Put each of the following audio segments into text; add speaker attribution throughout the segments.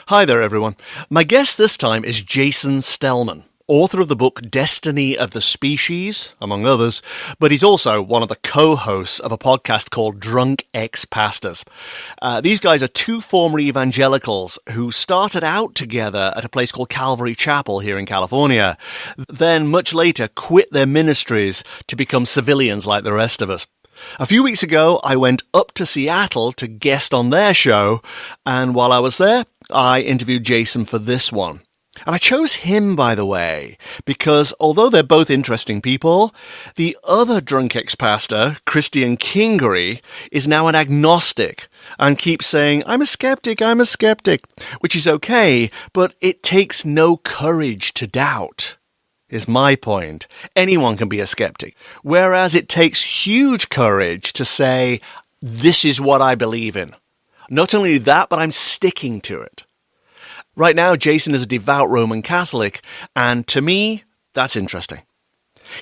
Speaker 1: Hi there, everyone. My guest this time is Jason Stellman, author of the book Destiny of the Species, among others, but he's also one of the co-hosts of a podcast called Drunk Ex-Pastors. These guys are two former evangelicals who started out together at a place called Calvary Chapel here in California, then much later quit their ministries to become civilians like the rest of us. A few weeks ago, I went up to Seattle to guest on their show, and while I was there, I interviewed Jason for this one. And I chose him, by the way, because although they're both interesting people, the other drunk ex-pastor, Christian Kingery, is now an agnostic and keeps saying, I'm a skeptic, which is okay, but it takes no courage to doubt. Is my point. Anyone can be a skeptic. Whereas it takes huge courage to say, this is what I believe in. Not only that, but I'm sticking to it. Right now, Jason is a devout Roman Catholic, and to me, that's interesting.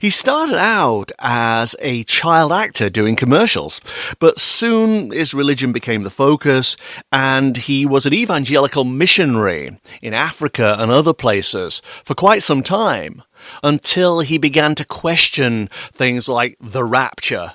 Speaker 1: He started out as a child actor doing commercials, but soon his religion became the focus, and he was an evangelical missionary in Africa and other places for quite some time, until he began to question things like the rapture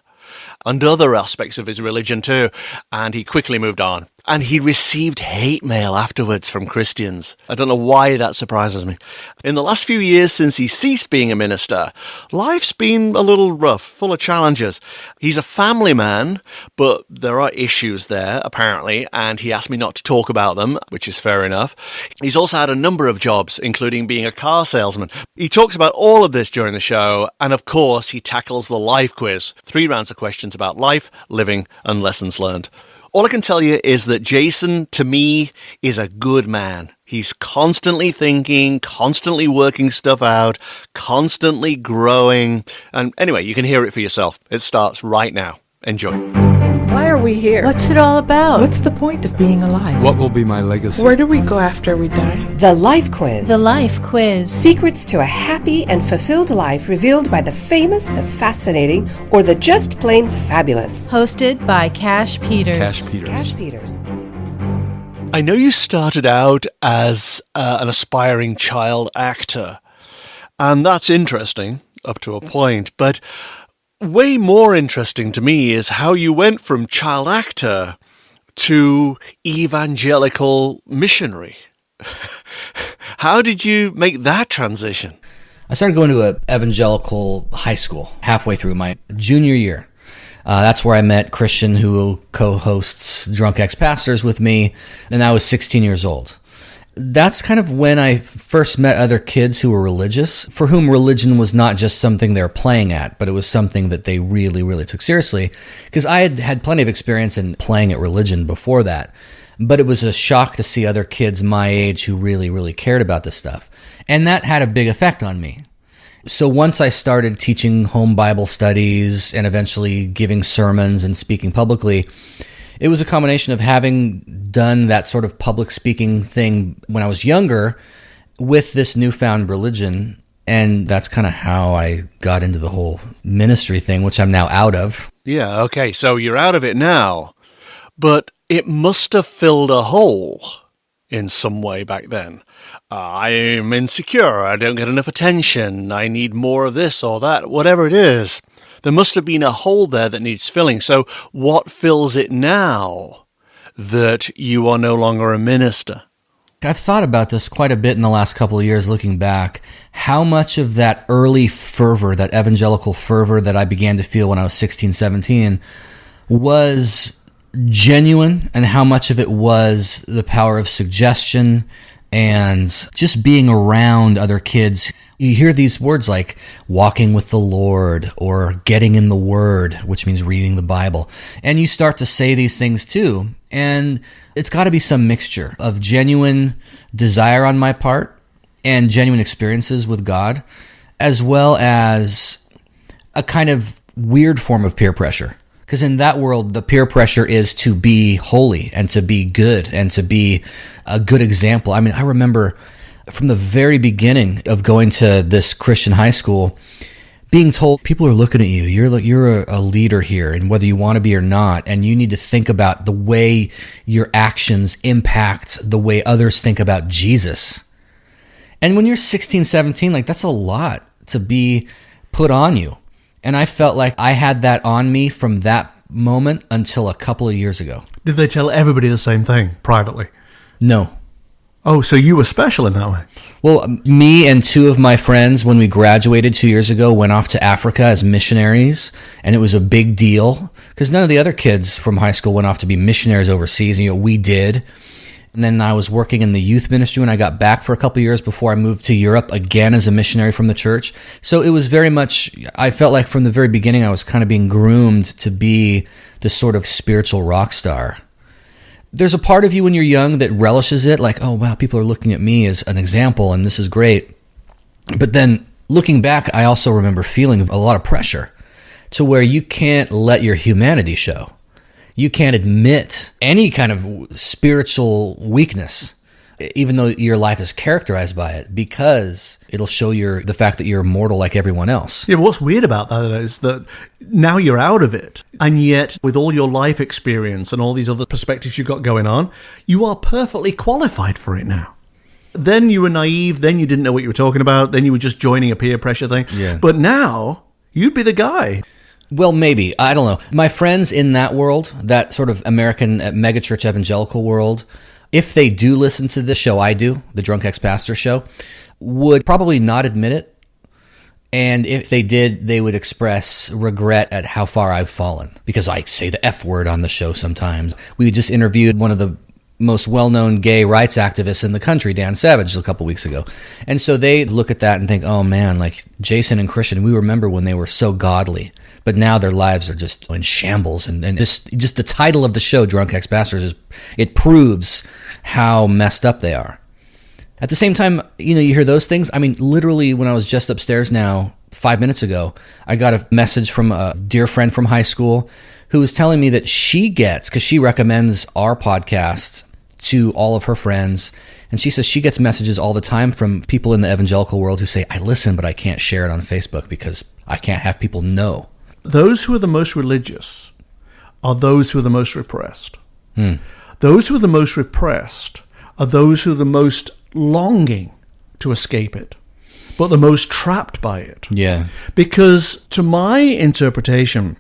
Speaker 1: and other aspects of his religion too, and he quickly moved on. And he received hate mail afterwards from Christians. I don't know why that surprises me. In the last few years since he ceased being a minister, life's been a little rough, full of challenges. He's a family man, but there are issues there, apparently, and he asked me not to talk about them, which is fair enough. He's also had a number of jobs, including being a car salesman. He talks about all of this during the show, and of course, he tackles the life quiz. 3 rounds of questions about life, living, and lessons learned. All I can tell you is that Jason, to me, is a good man. He's constantly thinking, constantly working stuff out, constantly growing. And anyway, you can hear it for yourself. It starts right now. Enjoy.
Speaker 2: Why are we here?
Speaker 3: What's it all about?
Speaker 2: What's the point of being alive?
Speaker 4: What will be my legacy?
Speaker 2: Where do we go after we die?
Speaker 5: The Life Quiz.
Speaker 3: The Life Quiz.
Speaker 5: Secrets to a happy and fulfilled life revealed by the famous, the fascinating, or the just plain fabulous.
Speaker 3: Hosted by Cash Peters.
Speaker 5: Cash Peters.
Speaker 1: I know you started out as an aspiring child actor, and that's interesting up to a point, but way more interesting to me is how you went from child actor to evangelical missionary. How did you make that transition?
Speaker 6: I started going to an evangelical high school halfway through my junior year. That's where I met Christian, who co-hosts Drunk Ex-Pastors with me, and I was 16 years old. That's kind of when I first met other kids who were religious, for whom religion was not just something they were playing at, but it was something that they really, really took seriously. Because I had had plenty of experience in playing at religion before that, but it was a shock to see other kids my age who really, really cared about this stuff. And that had a big effect on me. So once I started teaching home Bible studies and eventually giving sermons and speaking publicly, it was a combination of having done that sort of public speaking thing when I was younger with this newfound religion, and that's kind of how I got into the whole ministry thing, which I'm now out of.
Speaker 1: Yeah, okay, so you're out of it now, but it must have filled a hole in some way back then. I'm insecure, I don't get enough attention, I need more of this or that, whatever it is. There must have been a hole there that needs filling. So what fills it now that you are no longer a minister?
Speaker 6: I've thought about this quite a bit in the last couple of years looking back. How much of that early fervor, that evangelical fervor that I began to feel when I was 16, 17, was genuine, and how much of it was the power of suggestion and just being around other kids. You hear these words like walking with the Lord or getting in the Word, which means reading the Bible. And you start to say these things too. And it's got to be some mixture of genuine desire on my part and genuine experiences with God, as well as a kind of weird form of peer pressure. Because in that world, the peer pressure is to be holy and to be good and to be a good example. I mean, I remember from the very beginning of going to this Christian high school, being told people are looking at you, you're a leader here, and whether you want to be or not, and you need to think about the way your actions impact the way others think about Jesus. And when you're 16, 17, like that's a lot to be put on you. And I felt like I had that on me from that moment until a couple of years ago.
Speaker 1: Did they tell everybody the same thing privately?
Speaker 6: No.
Speaker 1: Oh, so you were special in that way?
Speaker 6: Well, me and two of my friends, when we graduated 2 years ago, went off to Africa as missionaries, and it was a big deal because none of the other kids from high school went off to be missionaries overseas, and we did. And then I was working in the youth ministry when I got back for a couple of years before I moved to Europe again as a missionary from the church. So it was very much, I felt like from the very beginning I was kind of being groomed to be this sort of spiritual rock star. There's a part of you when you're young that relishes it, like, oh, wow, people are looking at me as an example, and this is great. But then looking back, I also remember feeling a lot of pressure to where you can't let your humanity show. You can't admit any kind of spiritual weakness, even though your life is characterized by it, because it'll show the fact that you're mortal like everyone else.
Speaker 1: Yeah, but what's weird about that is that now you're out of it, and yet with all your life experience and all these other perspectives you've got going on, you are perfectly qualified for it now. Then you were naive, then you didn't know what you were talking about, then you were just joining a peer pressure thing.
Speaker 6: Yeah.
Speaker 1: But now, you'd be the guy.
Speaker 6: Well, maybe. I don't know. My friends in that world, that sort of American megachurch evangelical world, if they do listen to this show I do, the Drunk Ex-Pastor show, would probably not admit it. And if they did, they would express regret at how far I've fallen, because I say the F word on the show sometimes. We just interviewed one of the most well-known gay rights activists in the country, Dan Savage, a couple weeks ago. And so they look at that and think, oh man, like Jason and Christian, we remember when they were so godly, but now their lives are just in shambles. And just the title of the show, Drunk Ex-Pastors, it proves how messed up they are. At the same time, you hear those things. I mean, literally when I was just upstairs now, 5 minutes ago, I got a message from a dear friend from high school who was telling me that she gets, because she recommends our podcast to all of her friends, and she says she gets messages all the time from people in the evangelical world who say, I listen, but I can't share it on Facebook because I can't have people know.
Speaker 1: Those who are the most religious are those who are the most repressed. Those who are the most repressed are those who are the most longing to escape it, but the most trapped by it.
Speaker 6: Yeah.
Speaker 1: Because to my interpretation,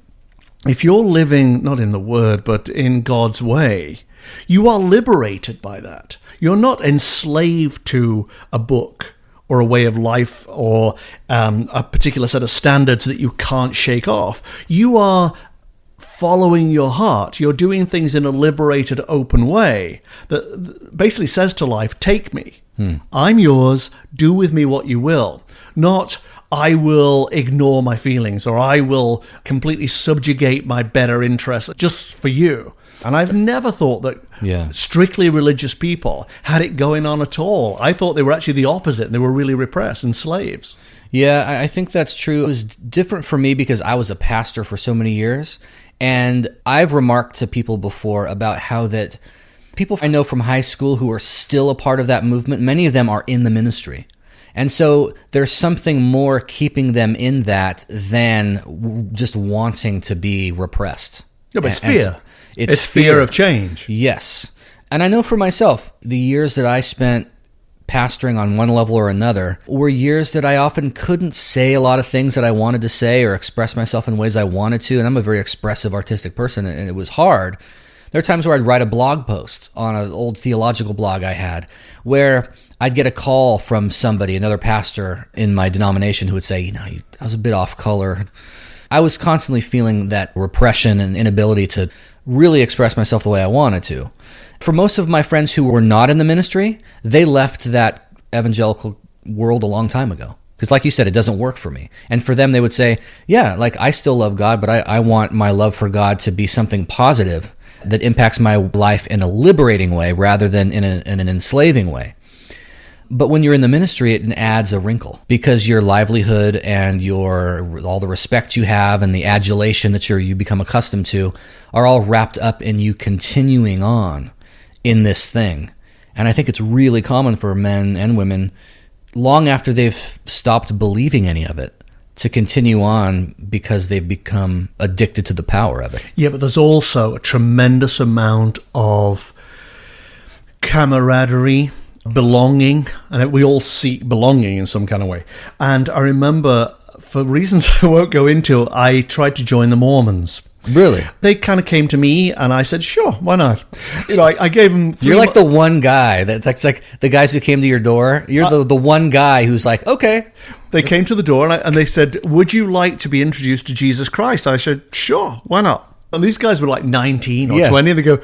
Speaker 1: if you're living not in the Word, but in God's way, you are liberated by that. You're not enslaved to a book or a way of life or a particular set of standards that you can't shake off. You are following your heart. You're doing things in a liberated, open way that basically says to life, take me. I'm yours. Do with me what you will. Not, I will ignore my feelings or I will completely subjugate my better interests just for you. And I've never thought that strictly religious people had it going on at all. I thought they were actually the opposite. And they were really repressed and slaves.
Speaker 6: Yeah, I think that's true. It was different for me because I was a pastor for so many years. And I've remarked to people before about how that people I know from high school who are still a part of that movement, many of them are in the ministry. And so there's something more keeping them in that than just wanting to be repressed.
Speaker 1: Yeah, but it's fear. It's fear of change.
Speaker 6: Yes. And I know for myself, the years that I spent pastoring on one level or another were years that I often couldn't say a lot of things that I wanted to say or express myself in ways I wanted to. And I'm a very expressive, artistic person, and it was hard. There are times where I'd write a blog post on an old theological blog I had where I'd get a call from somebody, another pastor in my denomination, who would say, I was a bit off color. I was constantly feeling that repression and inability to really express myself the way I wanted to. For most of my friends who were not in the ministry, they left that evangelical world a long time ago. Because like you said, it doesn't work for me. And for them, they would say, yeah, like I still love God, but I want my love for God to be something positive that impacts my life in a liberating way rather than in an enslaving way. But when you're in the ministry, it adds a wrinkle because your livelihood and all the respect you have and the adulation that you become accustomed to are all wrapped up in you continuing on in this thing. And I think it's really common for men and women, long after they've stopped believing any of it, to continue on because they've become addicted to the power of it.
Speaker 1: Yeah, but there's also a tremendous amount of camaraderie, belonging, and we all seek belonging in some kind of way. And I remember, for reasons I won't go into, I tried to join the Mormons.
Speaker 6: Really?
Speaker 1: They kind of came to me, and I said, "Sure, why not?" I gave them.
Speaker 6: You're like the one guy that's like the guys who came to your door. You're the one guy who's like, okay.
Speaker 1: They came to the door, and they said, "Would you like to be introduced to Jesus Christ?" I said, "Sure, why not?" And these guys were like 19 or 20, and they go,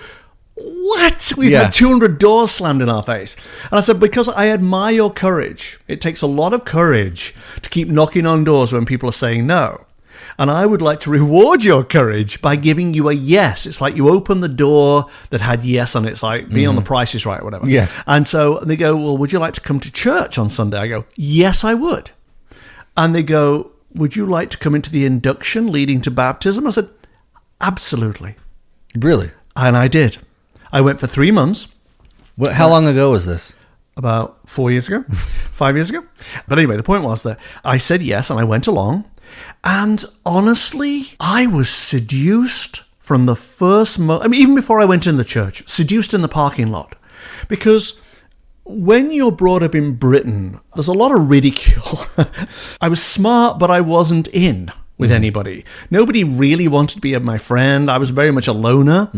Speaker 1: "What? We've had 200 doors slammed in our face." And I said, "Because I admire your courage. It takes a lot of courage to keep knocking on doors when people are saying no. And I would like to reward your courage by giving you a yes." It's like you open the door that had yes on it. It's like be on the Price is Right or whatever.
Speaker 6: Yeah.
Speaker 1: And so they go, "Well, would you like to come to church on Sunday?" I go, "Yes, I would." And they go, "Would you like to come into the induction leading to baptism?" I said, "Absolutely."
Speaker 6: Really?
Speaker 1: And I did. I went for 3 months.
Speaker 6: How long ago was this?
Speaker 1: About 4 years ago, 5 years ago. But anyway, the point was that I said yes, and I went along. And honestly, I was seduced from the first moment. I mean, even before I went in the church, seduced in the parking lot. Because when you're brought up in Britain, there's a lot of ridicule. I was smart, but I wasn't in with anybody. Nobody really wanted to be my friend. I was very much a loner.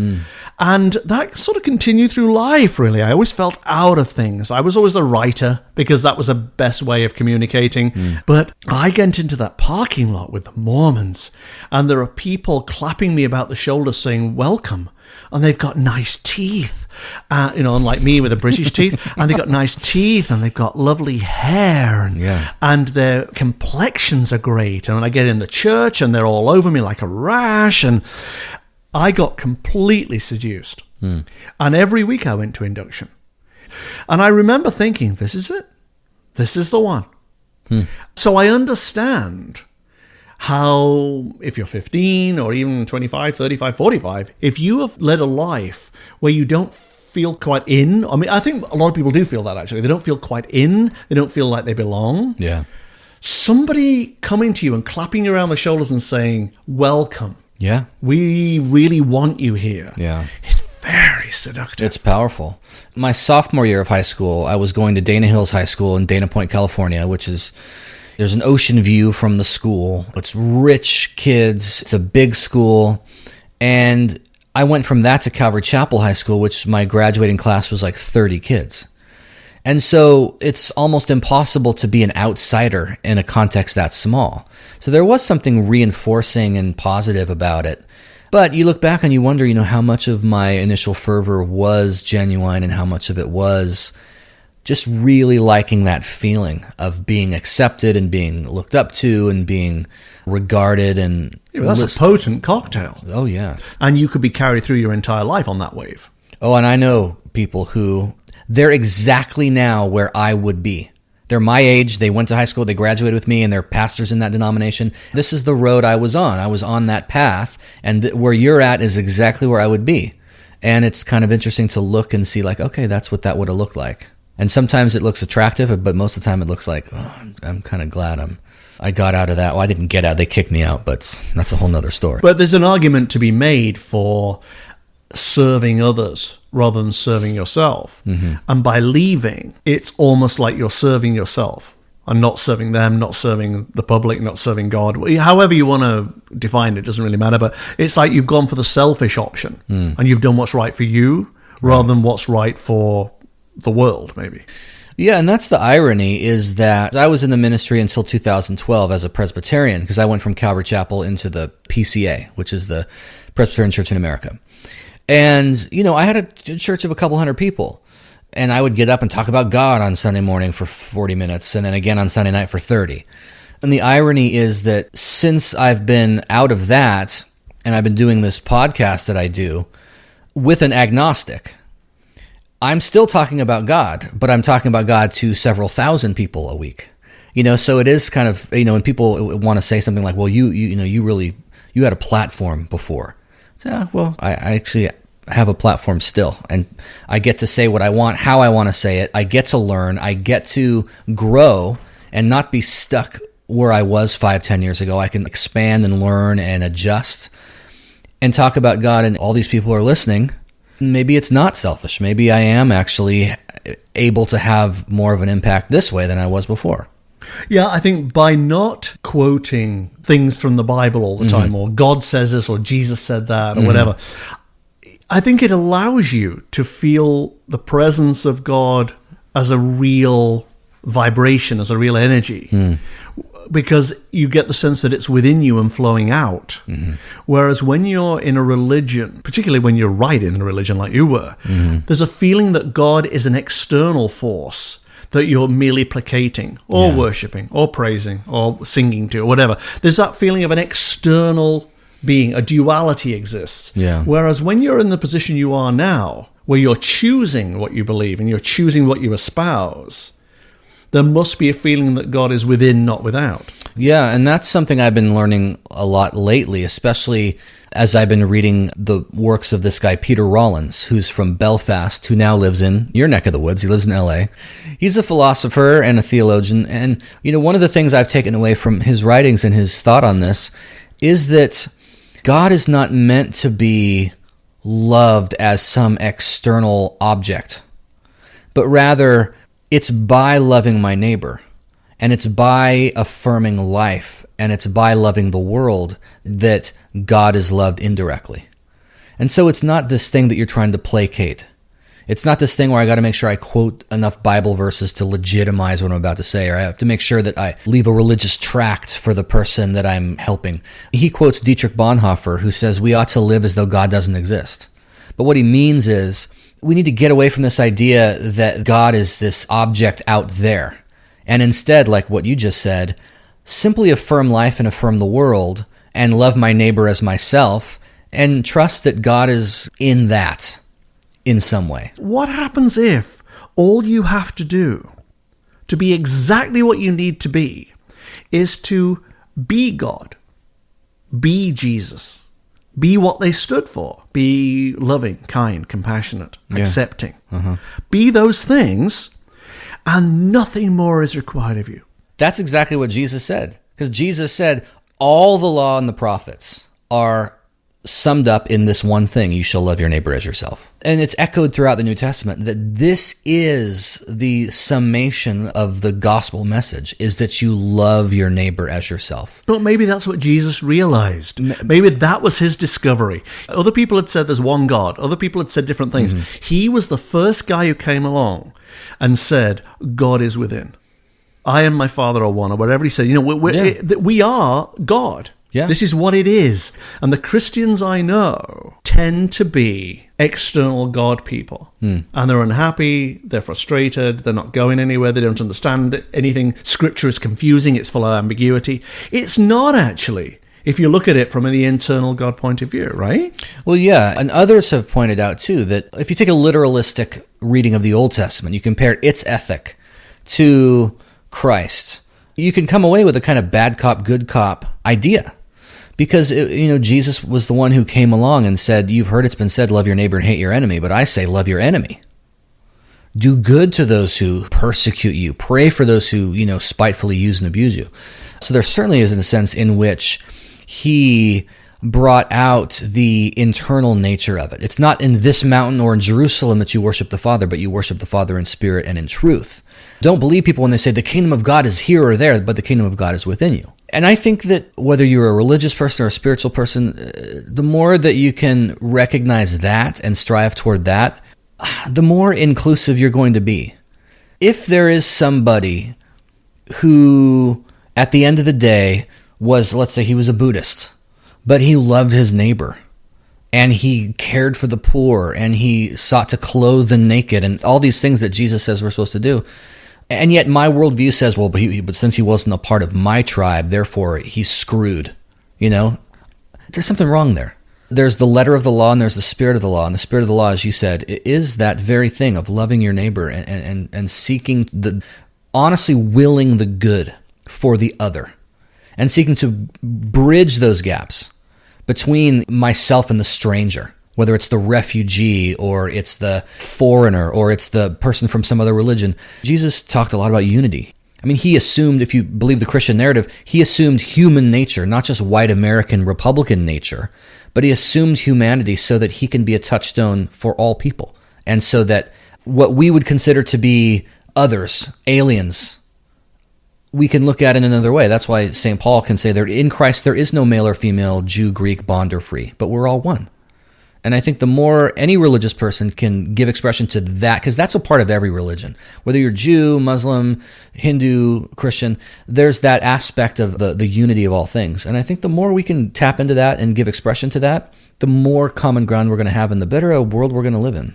Speaker 1: And that sort of continued through life, really. I always felt out of things. I was always a writer because that was the best way of communicating. But I get into that parking lot with the Mormons, and there are people clapping me about the shoulder saying, "Welcome." And they've got nice teeth, unlike me with the British teeth. And they've got nice teeth, and they've got lovely hair, and their complexions are great. And when I get in the church, and they're all over me like a rash, and I got completely seduced. And every week I went to induction. And I remember thinking, this is it. This is the one. So I understand how, if you're 15 or even 25, 35, 45, if you have led a life where you don't feel quite in, I mean, I think a lot of people do feel that, actually. They don't feel quite in. They don't feel like they belong.
Speaker 6: Yeah.
Speaker 1: Somebody coming to you and clapping you around the shoulders and saying, "Welcome.
Speaker 6: Yeah.
Speaker 1: We really want you here."
Speaker 6: Yeah.
Speaker 1: It's very seductive.
Speaker 6: It's powerful. My sophomore year of high school, I was going to Dana Hills High School in Dana Point, California, which is, there's an ocean view from the school. It's rich kids. It's a big school. And I went from that to Calvary Chapel High School, which my graduating class was like 30 kids. And so it's almost impossible to be an outsider in a context that small. So there was something reinforcing and positive about it. But you look back and you wonder, how much of my initial fervor was genuine and how much of it was just really liking that feeling of being accepted and being looked up to and being regarded. And
Speaker 1: that's a potent cocktail.
Speaker 6: Oh, yeah.
Speaker 1: And you could be carried through your entire life on that wave.
Speaker 6: Oh, and I know people who, they're exactly now where I would be. They're my age. They went to high school. They graduated with me, and they're pastors in that denomination. This is the road I was on. I was on that path, and where you're at is exactly where I would be. And it's kind of interesting to look and see, like, okay, that's what that would have looked like. And sometimes it looks attractive, but most of the time it looks like, oh, I'm kind of glad I got out of that. Well, I didn't get out. They kicked me out, but that's a whole nother story.
Speaker 1: But there's an argument to be made for serving others rather than serving yourself. And by leaving, it's almost like you're serving yourself and not serving them, not serving the public, not serving God. However you want to define it, doesn't really matter. But it's like you've gone for the selfish option and you've done what's right for you rather than what's right for the world, maybe.
Speaker 6: Yeah, and that's the irony, is that I was in the ministry until 2012 as a Presbyterian, because I went from Calvary Chapel into the PCA, which is the Presbyterian Church in America. And, I had a church of a couple hundred people, and I would get up and talk about God on Sunday morning for 40 minutes, and then again on Sunday night for 30. And the irony is that since I've been out of that, and I've been doing this podcast that I do with an agnostic, I'm still talking about God, but I'm talking about God to several thousand people a week. So it is kind of, when people want to say something like, well, you had a platform before. So, yeah, well, I actually have a platform still, and I get to say what I want, how I want to say it. I get to learn, I get to grow and not be stuck where I was 5-10 years ago. I can expand and learn and adjust and talk about God, and all these people are listening. Maybe it's not selfish. Maybe I am actually able to have more of an impact this way than I was before.
Speaker 1: Yeah, I think by not quoting things from the Bible all the time, or God says this, or Jesus said that, or whatever, I think it allows you to feel the presence of God as a real vibration, as a real energy, because you get the sense that it's within you and flowing out. Whereas when you're in a religion, particularly when you're right in a religion like you were, there's a feeling that God is an external force that you're merely placating or worshipping or praising or singing to or whatever. There's that feeling of an external being, a duality exists.
Speaker 6: Yeah.
Speaker 1: Whereas when you're in the position you are now, where you're choosing what you believe and you're choosing what you espouse, there must be a feeling that God is within, not without.
Speaker 6: Yeah, and that's something I've been learning a lot lately, especially as I've been reading the works of this guy, Peter Rollins, who's from Belfast, who now lives in your neck of the woods. He lives in LA. He's a philosopher and a theologian. And, one of the things I've taken away from his writings and his thought on this is that God is not meant to be loved as some external object, but rather it's by loving my neighbor, and it's by affirming life, and it's by loving the world that God is loved indirectly. And so it's not this thing that you're trying to placate. It's not this thing where I got to make sure I quote enough Bible verses to legitimize what I'm about to say, or I have to make sure that I leave a religious tract for the person that I'm helping. He quotes Dietrich Bonhoeffer, who says we ought to live as though God doesn't exist. But what he means is we need to get away from this idea that God is this object out there, and instead, like what you just said, simply affirm life and affirm the world and love my neighbor as myself and trust that God is in that in some way.
Speaker 1: What happens if all you have to do to be exactly what you need to be is to be God, be Jesus, be what they stood for, be loving, kind, compassionate, accepting. Be those things, and nothing more is required of you.
Speaker 6: That's exactly what Jesus said. Because Jesus said, all the law and the prophets are summed up in this one thing: you shall love your neighbor as yourself. And it's echoed throughout the New Testament that this is the summation of the gospel message, is that you love your neighbor as yourself.
Speaker 1: But maybe that's what Jesus realized. Maybe that was his discovery. Other people had said there's one God. Other people had said different things. He was the first guy who came along and said, God is within. I and my Father are one, or whatever he said. We are God.
Speaker 6: Yeah.
Speaker 1: This is what it is. And the Christians I know tend to be external God people. And they're unhappy, they're frustrated, they're not going anywhere, they don't understand anything. Scripture is confusing, it's full of ambiguity. It's not actually, if you look at it from the internal God point of view, right?
Speaker 6: Well, yeah, and others have pointed out, too, that if you take a literalistic reading of the Old Testament, you compare its ethic to Christ, you can come away with a kind of bad cop, good cop idea. Because, Jesus was the one who came along and said, you've heard it's been said, love your neighbor and hate your enemy, but I say, love your enemy. Do good to those who persecute you. Pray for those who, spitefully use and abuse you. So there certainly is a sense in which he brought out the internal nature of it. It's not in this mountain or in Jerusalem that you worship the Father, but you worship the Father in spirit and in truth. Don't believe people when they say the kingdom of God is here or there, but the kingdom of God is within you. And I think that whether you're a religious person or a spiritual person, the more that you can recognize that and strive toward that, the more inclusive you're going to be. If there is somebody who, at the end of the day, was, let's say he was a Buddhist, but he loved his neighbor, and he cared for the poor, and he sought to clothe the naked, and all these things that Jesus says we're supposed to do. And yet my worldview says, well, but since he wasn't a part of my tribe, therefore he's screwed. There's something wrong there. There's the letter of the law and there's the spirit of the law. And the spirit of the law, as you said, is that very thing of loving your neighbor and seeking honestly willing the good for the other, and seeking to bridge those gaps between myself and the stranger, whether it's the refugee or it's the foreigner or it's the person from some other religion. Jesus talked a lot about unity. I mean, he assumed, if you believe the Christian narrative, he assumed human nature, not just white American Republican nature, but he assumed humanity so that he can be a touchstone for all people. And so that what we would consider to be others, aliens, we can look at in another way. That's why St. Paul can say that in Christ there is no male or female, Jew, Greek, bond, or free, but we're all one. And I think the more any religious person can give expression to that, because that's a part of every religion, whether you're Jew, Muslim, Hindu, Christian, there's that aspect of the unity of all things. And I think the more we can tap into that and give expression to that, the more common ground we're going to have and the better a world we're going to live in.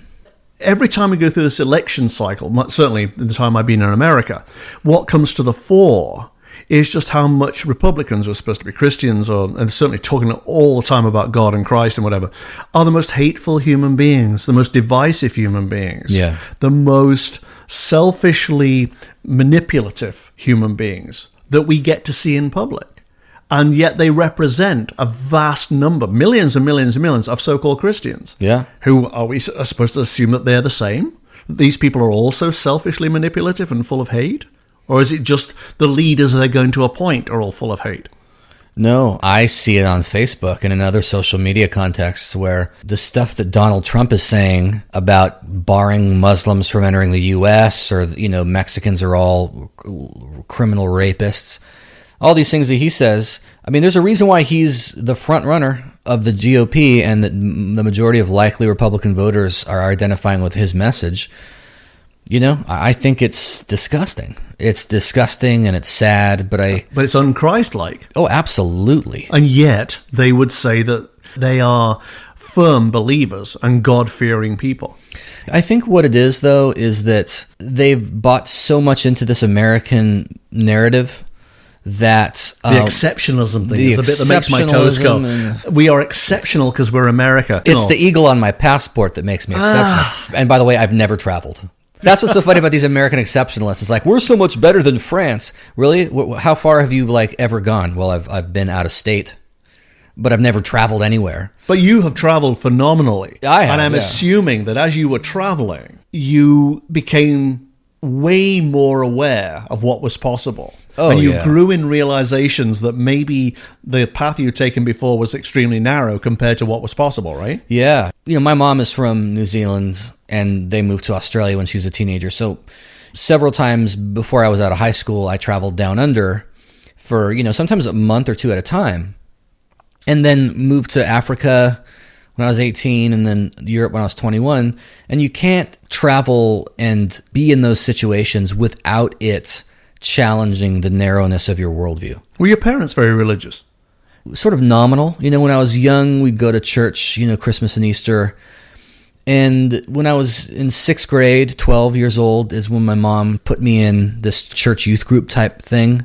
Speaker 1: Every time we go through this election cycle, certainly in the time I've been in America, what comes to the fore is just how much Republicans, who are supposed to be Christians, and certainly talking all the time about God and Christ and whatever, are the most hateful human beings, the most divisive human beings, the most selfishly manipulative human beings that we get to see in public. And yet they represent a vast number, millions and millions and millions of so-called Christians. Who are we supposed to assume that they're the same? These people are also selfishly manipulative and full of hate? Or is it just the leaders they're going to appoint are all full of hate?
Speaker 6: No, I see it on Facebook and in other social media contexts where the stuff that Donald Trump is saying about barring Muslims from entering the U.S. or, Mexicans are all criminal rapists, all these things that he says, I mean, there's a reason why he's the front runner of the GOP and that the majority of likely Republican voters are identifying with his message. I think it's disgusting. It's disgusting and it's sad, but it's un-Christ-like. Oh, absolutely.
Speaker 1: And yet they would say that they are firm believers and God-fearing people.
Speaker 6: I think what it is, though, is that they've bought so much into this American narrative that
Speaker 1: the exceptionalism thing is a bit that makes my toes go. We are exceptional because we're America.
Speaker 6: It's the eagle on my passport that makes me exceptional. And by the way, I've never traveled. That's what's so funny about these American exceptionalists. It's like, we're so much better than France. Really? How far have you ever gone? Well, I've been out of state, but I've never traveled anywhere.
Speaker 1: But you have traveled phenomenally.
Speaker 6: I have,
Speaker 1: and I'm assuming that as you were traveling, you became way more aware of what was possible. And you grew in realizations that maybe the path you'd taken before was extremely narrow compared to what was possible, right?
Speaker 6: Yeah. My mom is from New Zealand, and they moved to Australia when she was a teenager. So several times before I was out of high school, I traveled down under for, sometimes a month or two at a time. And then moved to Africa when I was 18 and then Europe when I was 21. And you can't travel and be in those situations without it challenging the narrowness of your worldview.
Speaker 1: Were your parents very religious?
Speaker 6: Sort of nominal. When I was young, we'd go to church, Christmas and Easter. And when I was in 6th grade, 12 years old, is when my mom put me in this church youth group type thing.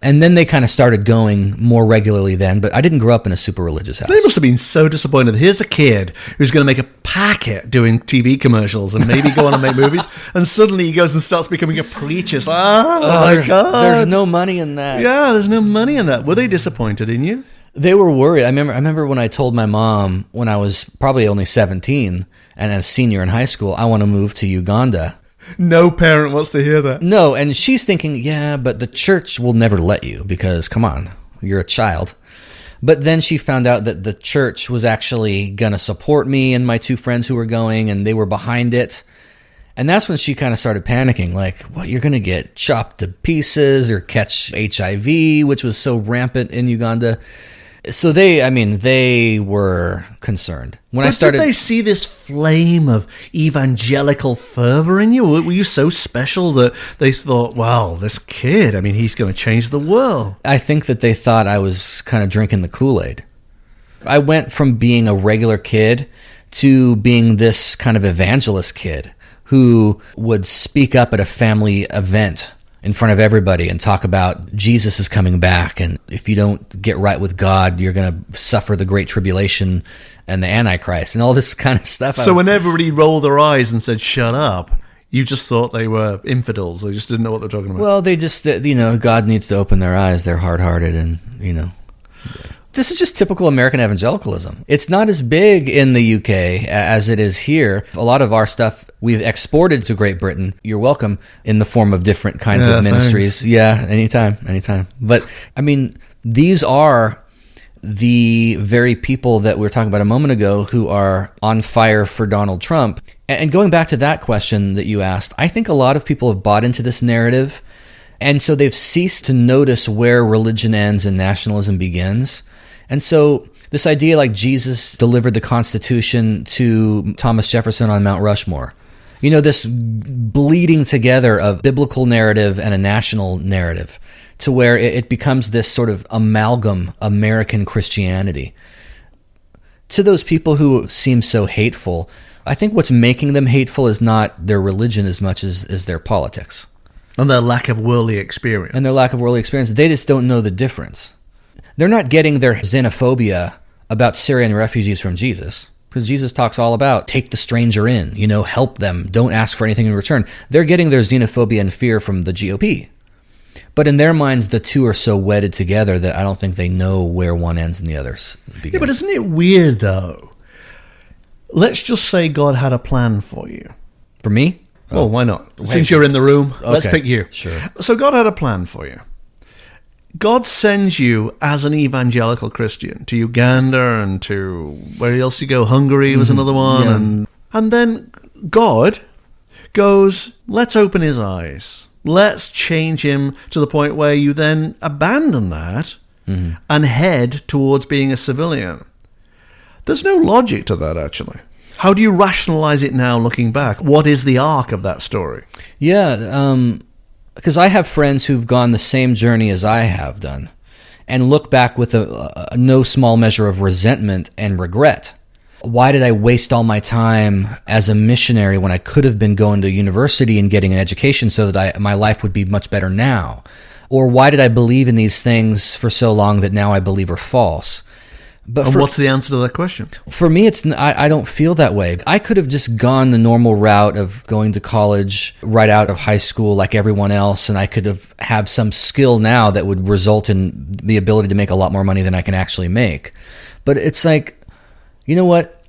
Speaker 6: And then they kind of started going more regularly then, but I didn't grow up in a super religious house.
Speaker 1: They must have been so disappointed. Here's a kid who's going to make a packet doing TV commercials and maybe go on and make movies, and suddenly he goes and starts becoming a preacher. It's like, my God.
Speaker 6: There's no money in that.
Speaker 1: Yeah, there's no money in that. Were they disappointed in you?
Speaker 6: They were worried. I remember when I told my mom when I was probably only 17 and a senior in high school, I want to move to Uganda.
Speaker 1: No parent wants to hear that.
Speaker 6: No, and she's thinking, yeah, but the church will never let you because, come on, you're a child. But then she found out that the church was actually going to support me and my two friends who were going, and they were behind it. And that's when she kind of started panicking, like, what, you're going to get chopped to pieces or catch HIV, which was so rampant in Uganda. So they were concerned. Did they see this flame of evangelical fervor in you? Were you so special that they thought, wow, this kid, he's going to change the world? I think that they thought I was kind of drinking the Kool-Aid. I went from being a regular kid to being this kind of evangelist kid who would speak up at a family event in front of everybody and talk about Jesus is coming back, and if you don't get right with God, you're going to suffer the Great Tribulation and the Antichrist and all this kind of stuff.
Speaker 1: So when everybody rolled their eyes and said, shut up, you just thought they were infidels. They just didn't know what they were talking about.
Speaker 6: Well, they just, God needs to open their eyes. They're hard-hearted and, This is just typical American evangelicalism. It's not as big in the UK as it is here. A lot of our stuff we've exported to Great Britain, you're welcome, in the form of different kinds of ministries.
Speaker 1: Thanks.
Speaker 6: Yeah, anytime. But I mean, these are the very people that we were talking about a moment ago who are on fire for Donald Trump. And going back to that question that you asked, I think a lot of people have bought into this narrative, and so they've ceased to notice where religion ends and nationalism begins. And so this idea like Jesus delivered the Constitution to Thomas Jefferson on Mount Rushmore, this bleeding together of biblical narrative and a national narrative, to where it becomes this sort of amalgam American Christianity. To those people who seem so hateful, I think what's making them hateful is not their religion as much as their politics.
Speaker 1: And their lack of worldly experience.
Speaker 6: They just don't know the difference. They're not getting their xenophobia about Syrian refugees from Jesus, because Jesus talks all about take the stranger in, help them, don't ask for anything in return. They're getting their xenophobia and fear from the GOP. But in their minds, the two are so wedded together that I don't think they know where one ends and the other's begin.
Speaker 1: Yeah, but isn't it weird, though? Let's just say God had a plan for you.
Speaker 6: For me?
Speaker 1: Well, why not? Since you're in the room, let's
Speaker 6: Okay,
Speaker 1: pick you.
Speaker 6: sure.
Speaker 1: So God had a plan for you. God sends you as an evangelical Christian to Uganda and to where else you go? Hungary was another one.
Speaker 6: Yeah.
Speaker 1: And then God goes, let's open his eyes. Let's change him to the point where you then abandon that and head towards being a civilian. There's no logic to that, actually. How do you rationalize it now looking back? What is the arc of that story?
Speaker 6: Yeah, because I have friends who've gone the same journey as I have done and look back with a no small measure of resentment and regret. Why did I waste all my time as a missionary when I could have been going to university and getting an education so that my life would be much better now? Or why did I believe in these things for so long that now I believe are false? But
Speaker 1: what's the answer to that question?
Speaker 6: For me, I don't feel that way. I could have just gone the normal route of going to college right out of high school like everyone else, and I could have some skill now that would result in the ability to make a lot more money than I can actually make. But it's like, you know what?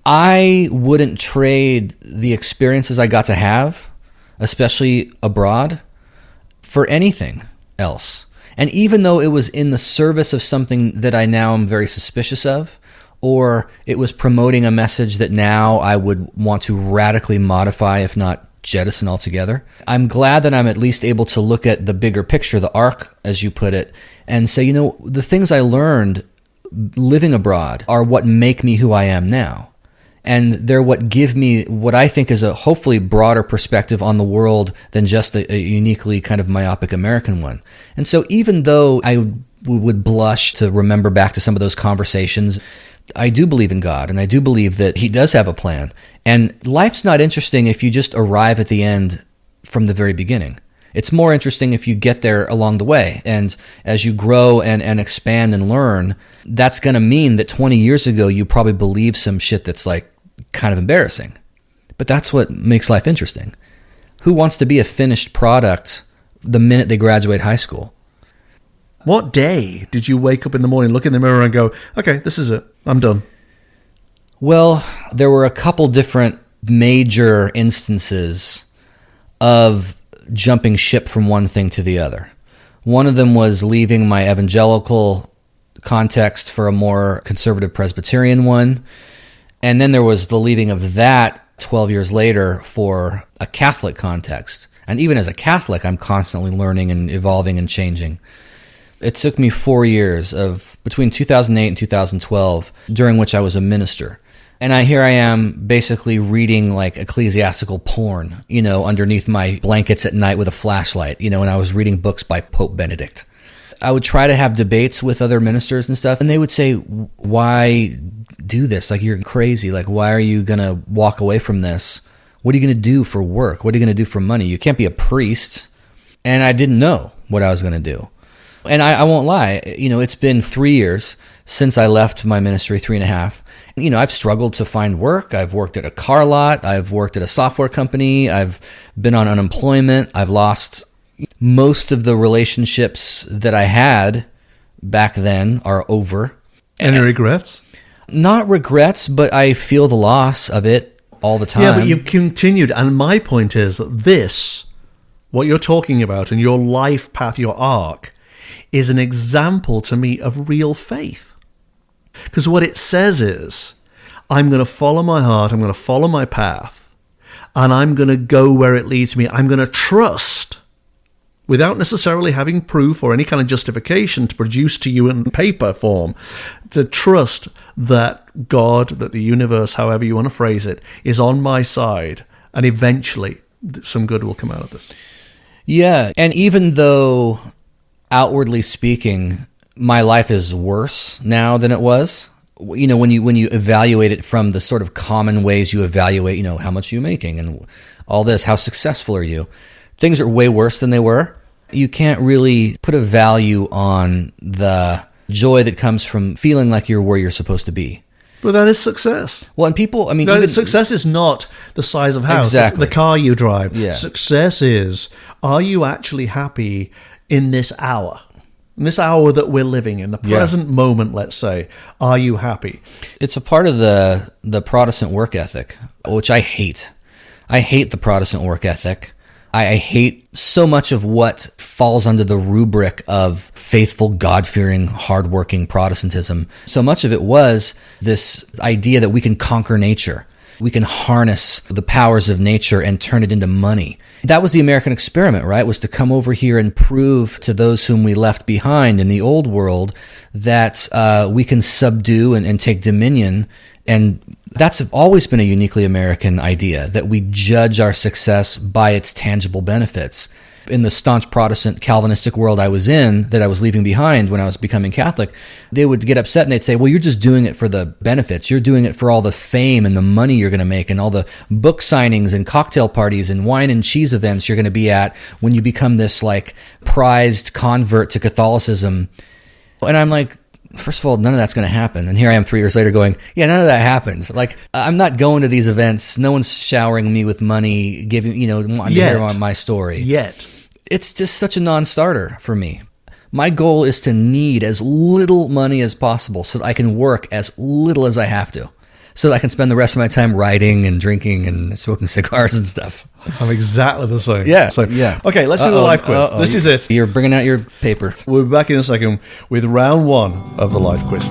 Speaker 6: I wouldn't trade the experiences I got to have, especially abroad, for anything else. And even though it was in the service of something that I now am very suspicious of, or it was promoting a message that now I would want to radically modify, if not jettison altogether, I'm glad that I'm at least able to look at the bigger picture, the arc, as you put it, and say, the things I learned living abroad are what make me who I am now. And they're what give me what I think is a hopefully broader perspective on the world than just a uniquely kind of myopic American one. And so even though I would blush to remember back to some of those conversations, I do believe in God, and I do believe that he does have a plan. And life's not interesting if you just arrive at the end from the very beginning. It's more interesting if you get there along the way. And as you grow and expand and learn, that's going to mean that 20 years ago, you probably believed some shit that's like kind of embarrassing. But that's what makes life interesting. Who wants to be a finished product the minute they graduate high school?
Speaker 1: What day did you wake up in the morning, look in the mirror and go, okay, this is it, I'm done?
Speaker 6: Well, there were a couple different major instances of jumping ship from one thing to the other. One of them was leaving my evangelical context for a more conservative Presbyterian one. And then there was the leaving of that 12 years later for a Catholic context. And even as a Catholic, I'm constantly learning and evolving and changing. It took me 4 years of between 2008 and 2012, during which I was a minister. And here I am basically reading like ecclesiastical porn, underneath my blankets at night with a flashlight, and I was reading books by Pope Benedict. I would try to have debates with other ministers and stuff, and they would say, why do this? Like, you're crazy. Like, why are you going to walk away from this? What are you going to do for work? What are you going to do for money? You can't be a priest. And I didn't know what I was going to do. And I won't lie, it's been 3 years since I left my ministry, 3.5. I've struggled to find work. I've worked at a car lot. I've worked at a software company. I've been on unemployment. I've lost most of the relationships that I had back then are over.
Speaker 1: Any regrets?
Speaker 6: Not regrets, but I feel the loss of it. all the time.
Speaker 1: Yeah, but you've continued. And my point is this, what you're talking about and your life path, your arc, is an example to me of real faith. Because what it says is, I'm going to follow my heart, I'm going to follow my path, and I'm going to go where it leads me. I'm going to trust, without necessarily having proof or any kind of justification to produce to you in paper form, to trust that God, that the universe, however you want to phrase it, is on my side, and eventually some good will come out of this.
Speaker 6: Yeah, and even though outwardly speaking, my life is worse now than it was. You know, when you evaluate it from the sort of common ways you evaluate, you know, how much are you making and all this, how successful are you? Things are way worse than they were. You can't really put a value on the joy that comes from feeling like you're where you're supposed to be.
Speaker 1: But that is success.
Speaker 6: Well, and people, I mean,
Speaker 1: No, success is not the size of house.
Speaker 6: Exactly.
Speaker 1: It's the car you drive.
Speaker 6: Yeah.
Speaker 1: Success is, are you actually happy in this hour? In this hour that we're living in, the present moment, let's say, are you happy?
Speaker 6: It's a part of the Protestant work ethic, which I hate. I hate the Protestant work ethic. I hate so much of what falls under the rubric of faithful, God-fearing, hardworking Protestantism. So much of it was this idea that we can conquer nature. We can harness the powers of nature and turn it into money. That was the American experiment, right? Was to come over here and prove to those whom we left behind in the old world that we can subdue and take dominion. And that's always been a uniquely American idea, that we judge our success by its tangible benefits. In the staunch Protestant Calvinistic world I was in, that I was leaving behind when I was becoming Catholic, they would get upset and they'd say, well, you're just doing it for the benefits. You're doing it for all the fame and the money you're going to make and all the book signings and cocktail parties and wine and cheese events you're going to be at when you become this like prized convert to Catholicism. And I'm like, first of all, none of that's going to happen. And here I am 3 years later going, yeah, none of that happens. Like, I'm not going to these events. No one's showering me with money, giving, wanting to hear my story.
Speaker 1: Yet.
Speaker 6: It's just such a non-starter for me. My goal is to need as little money as possible so that I can work as little as I have to, so that I can spend the rest of my time writing and drinking and smoking cigars and stuff.
Speaker 1: I'm exactly the same.
Speaker 6: Yeah.
Speaker 1: So,
Speaker 6: yeah.
Speaker 1: Okay, let's do the life quiz. This is it.
Speaker 6: You're bringing out your paper.
Speaker 1: We'll be back in a second with round one of the life quiz.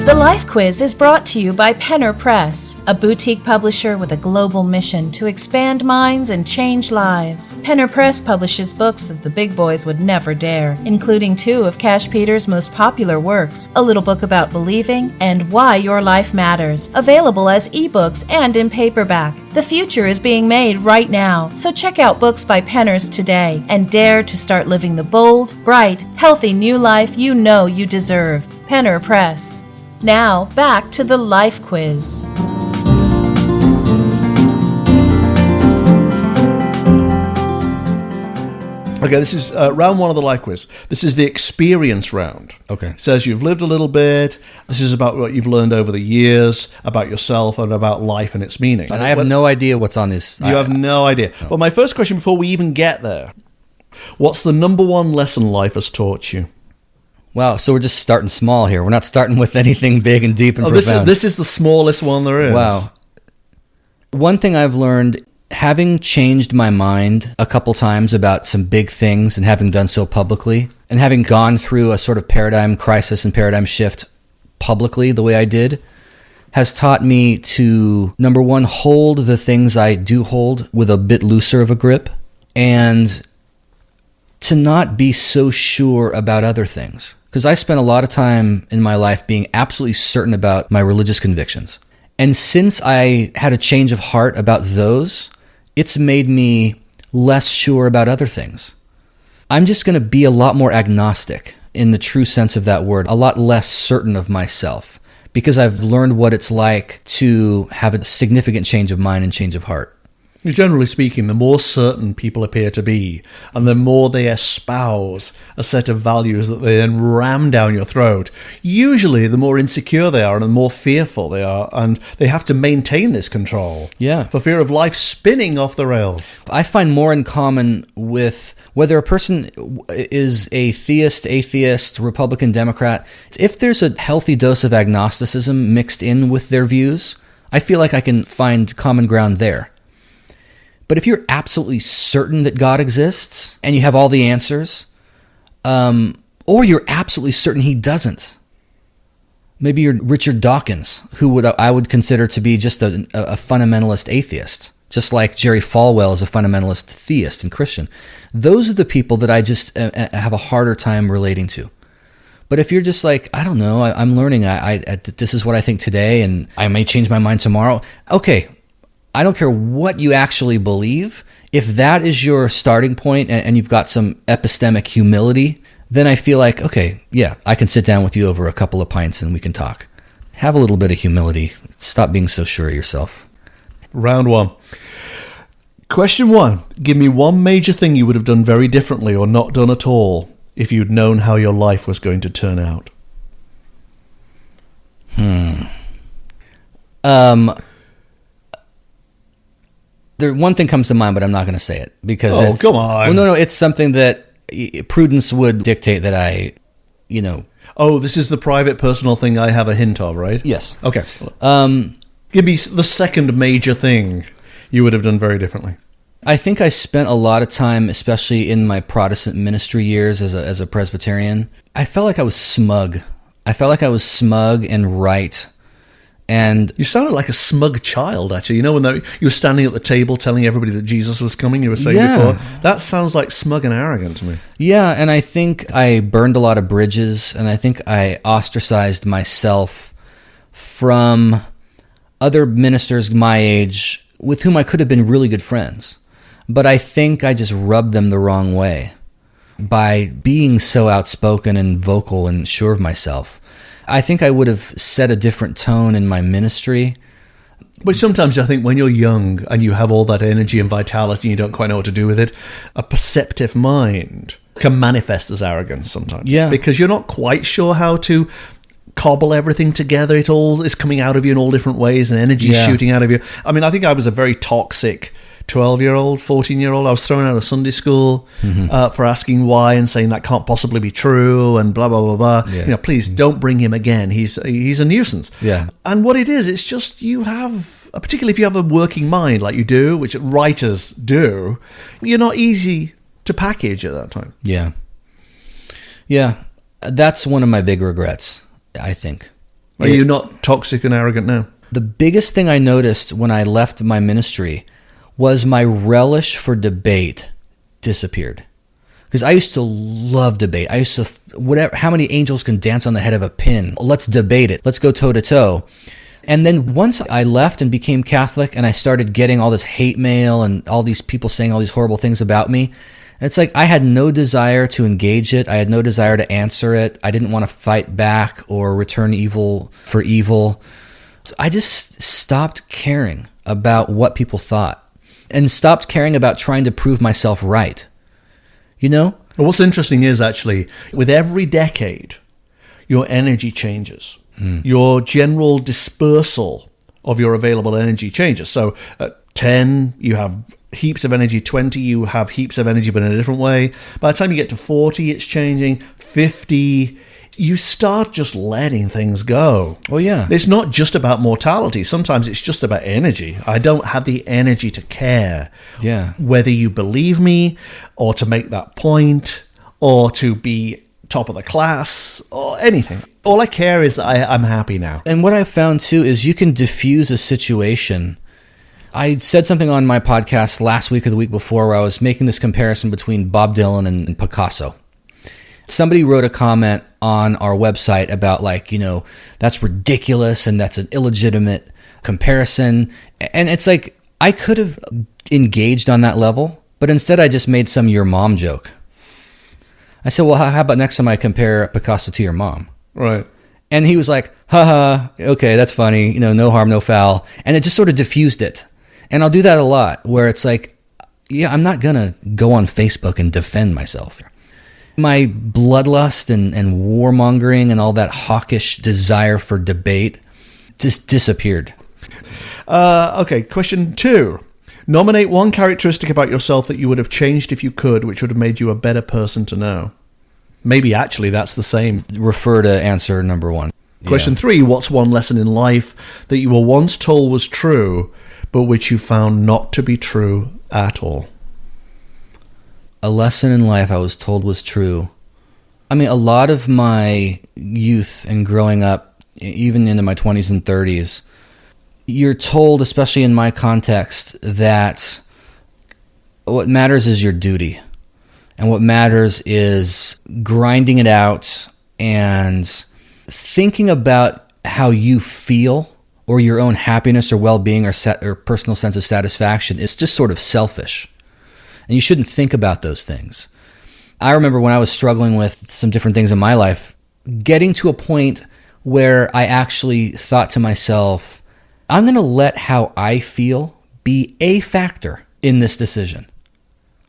Speaker 3: The Life Quiz is brought to you by Penner Press, a boutique publisher with a global mission to expand minds and change lives. Penner Press publishes books that the big boys would never dare, including 2 of Cash Peter's most popular works, A Little Book About Believing and Why Your Life Matters, available as ebooks and in paperback. The future is being made right now, so check out books by Penners today and dare to start living the bold, bright, healthy new life you know you deserve. Penner Press. Now, back to the Life Quiz.
Speaker 1: Okay, this is round one of the life quiz. This is the experience round.
Speaker 6: Okay.
Speaker 1: It says you've lived a little bit. This is about what you've learned over the years, about yourself, and about life and its meaning.
Speaker 6: And I have no idea what's on this.
Speaker 1: You have no idea. No. Well, my first question before we even get there, what's the number one lesson life has taught you?
Speaker 6: Wow, so we're just starting small here. We're not starting with anything big and deep and profound.
Speaker 1: This is the smallest one there is.
Speaker 6: Wow. One thing I've learned, having changed my mind a couple times about some big things and having done so publicly, and having gone through a sort of paradigm crisis and paradigm shift publicly the way I did, has taught me to, number one, hold the things I do hold with a bit looser of a grip, and to not be so sure about other things. Because I spent a lot of time in my life being absolutely certain about my religious convictions. And since I had a change of heart about those, it's made me less sure about other things. I'm just going to be a lot more agnostic in the true sense of that word, a lot less certain of myself, because I've learned what it's like to have a significant change of mind and change of heart.
Speaker 1: Generally speaking, the more certain people appear to be, and the more they espouse a set of values that they then ram down your throat, usually the more insecure they are and the more fearful they are, and they have to maintain this control.
Speaker 6: Yeah.
Speaker 1: For fear of life spinning off the rails.
Speaker 6: I find more in common with whether a person is a theist, atheist, Republican, Democrat. If there's a healthy dose of agnosticism mixed in with their views, I feel like I can find common ground there. But if you're absolutely certain that God exists and you have all the answers, or you're absolutely certain he doesn't, maybe you're Richard Dawkins, who I would consider to be just a fundamentalist atheist, just like Jerry Falwell is a fundamentalist theist and Christian. Those are the people that I just have a harder time relating to. But if you're just like, I don't know, I'm learning, this is what I think today, and I may change my mind tomorrow. Okay, I don't care what you actually believe. If that is your starting point and you've got some epistemic humility, then I feel like, okay, yeah, I can sit down with you over a couple of pints and we can talk. Have a little bit of humility. Stop being so sure of yourself.
Speaker 1: Round one. Question one. Give me one major thing you would have done very differently or not done at all if you'd known how your life was going to turn out.
Speaker 6: One thing comes to mind, but I'm not going to say it because
Speaker 1: come on.
Speaker 6: Well, no, it's something that prudence would dictate that I.
Speaker 1: Oh, this is the private, personal thing I have a hint of, right?
Speaker 6: Yes.
Speaker 1: Okay. Give me the second major thing you would have done very differently.
Speaker 6: I think I spent a lot of time, especially in my Protestant ministry years as a Presbyterian. I felt like I was smug. And right. And
Speaker 1: you sounded like a smug child, actually. You know, when you were standing at the table telling everybody that Jesus was coming, you were saying before, that sounds like smug and arrogant to me.
Speaker 6: Yeah, and I think I burned a lot of bridges, and I think I ostracized myself from other ministers my age with whom I could have been really good friends. But I think I just rubbed them the wrong way by being so outspoken and vocal and sure of myself. I think I would have set a different tone in my ministry.
Speaker 1: But sometimes I think when you're young and you have all that energy and vitality and you don't quite know what to do with it, a perceptive mind can manifest as arrogance sometimes.
Speaker 6: Yeah.
Speaker 1: Because you're not quite sure how to cobble everything together. It all is coming out of you in all different ways and energy shooting out of you. I mean, I think I was a very toxic 12-year-old, 14-year-old. I was thrown out of Sunday school for asking why and saying that can't possibly be true and blah, blah, blah, blah.
Speaker 6: Yeah.
Speaker 1: You know, please don't bring him again. He's a nuisance.
Speaker 6: Yeah.
Speaker 1: And what it is, it's just you have, particularly if you have a working mind like you do, which writers do, you're not easy to package at that time.
Speaker 6: Yeah. Yeah. That's one of my big regrets, I think.
Speaker 1: Are you not toxic and arrogant now?
Speaker 6: The biggest thing I noticed when I left my ministry was my relish for debate disappeared. Because I used to love debate. I used to, how many angels can dance on the head of a pin? Let's debate it. Let's go toe to toe. And then once I left and became Catholic and I started getting all this hate mail and all these people saying all these horrible things about me, it's like I had no desire to engage it. I had no desire to answer it. I didn't want to fight back or return evil for evil. I just stopped caring about what people thought and stopped caring about trying to prove myself right. You know?
Speaker 1: Well, what's interesting is actually, with every decade, your energy changes. Your general dispersal of your available energy changes. So at 10, you have heaps of energy. 20, you have heaps of energy, but in a different way. By the time you get to 40, it's changing. 50, you start just letting things go.
Speaker 6: Oh, yeah.
Speaker 1: It's not just about mortality. Sometimes it's just about energy. I don't have the energy to care whether you believe me or to make that point or to be top of the class or anything. All I care is that I'm happy now.
Speaker 6: And what I've found too is you can diffuse a situation. I said something on my podcast last week or the week before where I was making this comparison between Bob Dylan and Picasso. Somebody wrote a comment on our website about that's ridiculous and that's an illegitimate comparison. And it's like, I could have engaged on that level, but instead I just made some your mom joke. I said, well, how about next time I compare Picasso to your mom?
Speaker 1: Right.
Speaker 6: And he was like, haha, okay, that's funny. No harm, no foul. And it just sort of diffused it. And I'll do that a lot, where it's like, yeah, I'm not going to go on Facebook and defend myself. My bloodlust and warmongering and all that hawkish desire for debate just disappeared.
Speaker 1: Okay, question 2. Nominate one characteristic about yourself that you would have changed if you could, which would have made you a better person to know. Maybe actually that's the same.
Speaker 6: Refer to answer number 1.
Speaker 1: Question 3. What's one lesson in life that you were once told was true, but which you found not to be true at all?
Speaker 6: A lesson in life I was told was true. I mean, a lot of my youth and growing up, even into my 20s and 30s, you're told, especially in my context, that what matters is your duty. And what matters is grinding it out and thinking about how you feel, or your own happiness or well-being or personal sense of satisfaction is just sort of selfish. And you shouldn't think about those things. I remember when I was struggling with some different things in my life, getting to a point where I actually thought to myself, I'm going to let how I feel be a factor in this decision.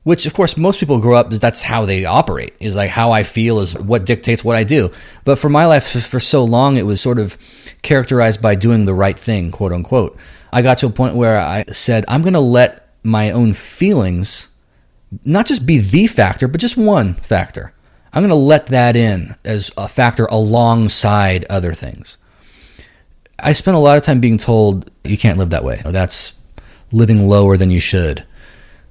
Speaker 6: Which, of course, most people grow up, that's how they operate, is like how I feel is what dictates what I do. But for my life, for so long, it was sort of characterized by doing the right thing, quote unquote. I got to a point where I said, I'm going to let my own feelings not just be the factor, but just one factor. I'm going to let that in as a factor alongside other things. I spent a lot of time being told, you can't live that way. That's living lower than you should.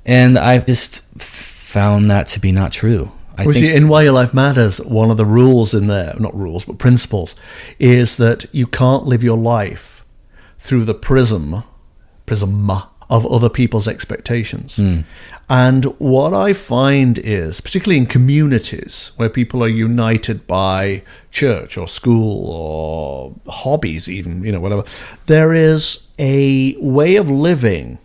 Speaker 6: And I just found that to be not true.
Speaker 1: See, in Why Your Life Matters, one of the rules in there, not rules, but principles, is that you can't live your life through the prism of other people's expectations. And what I find is, particularly in communities where people are united by church or school or hobbies even, whatever, there is a way of living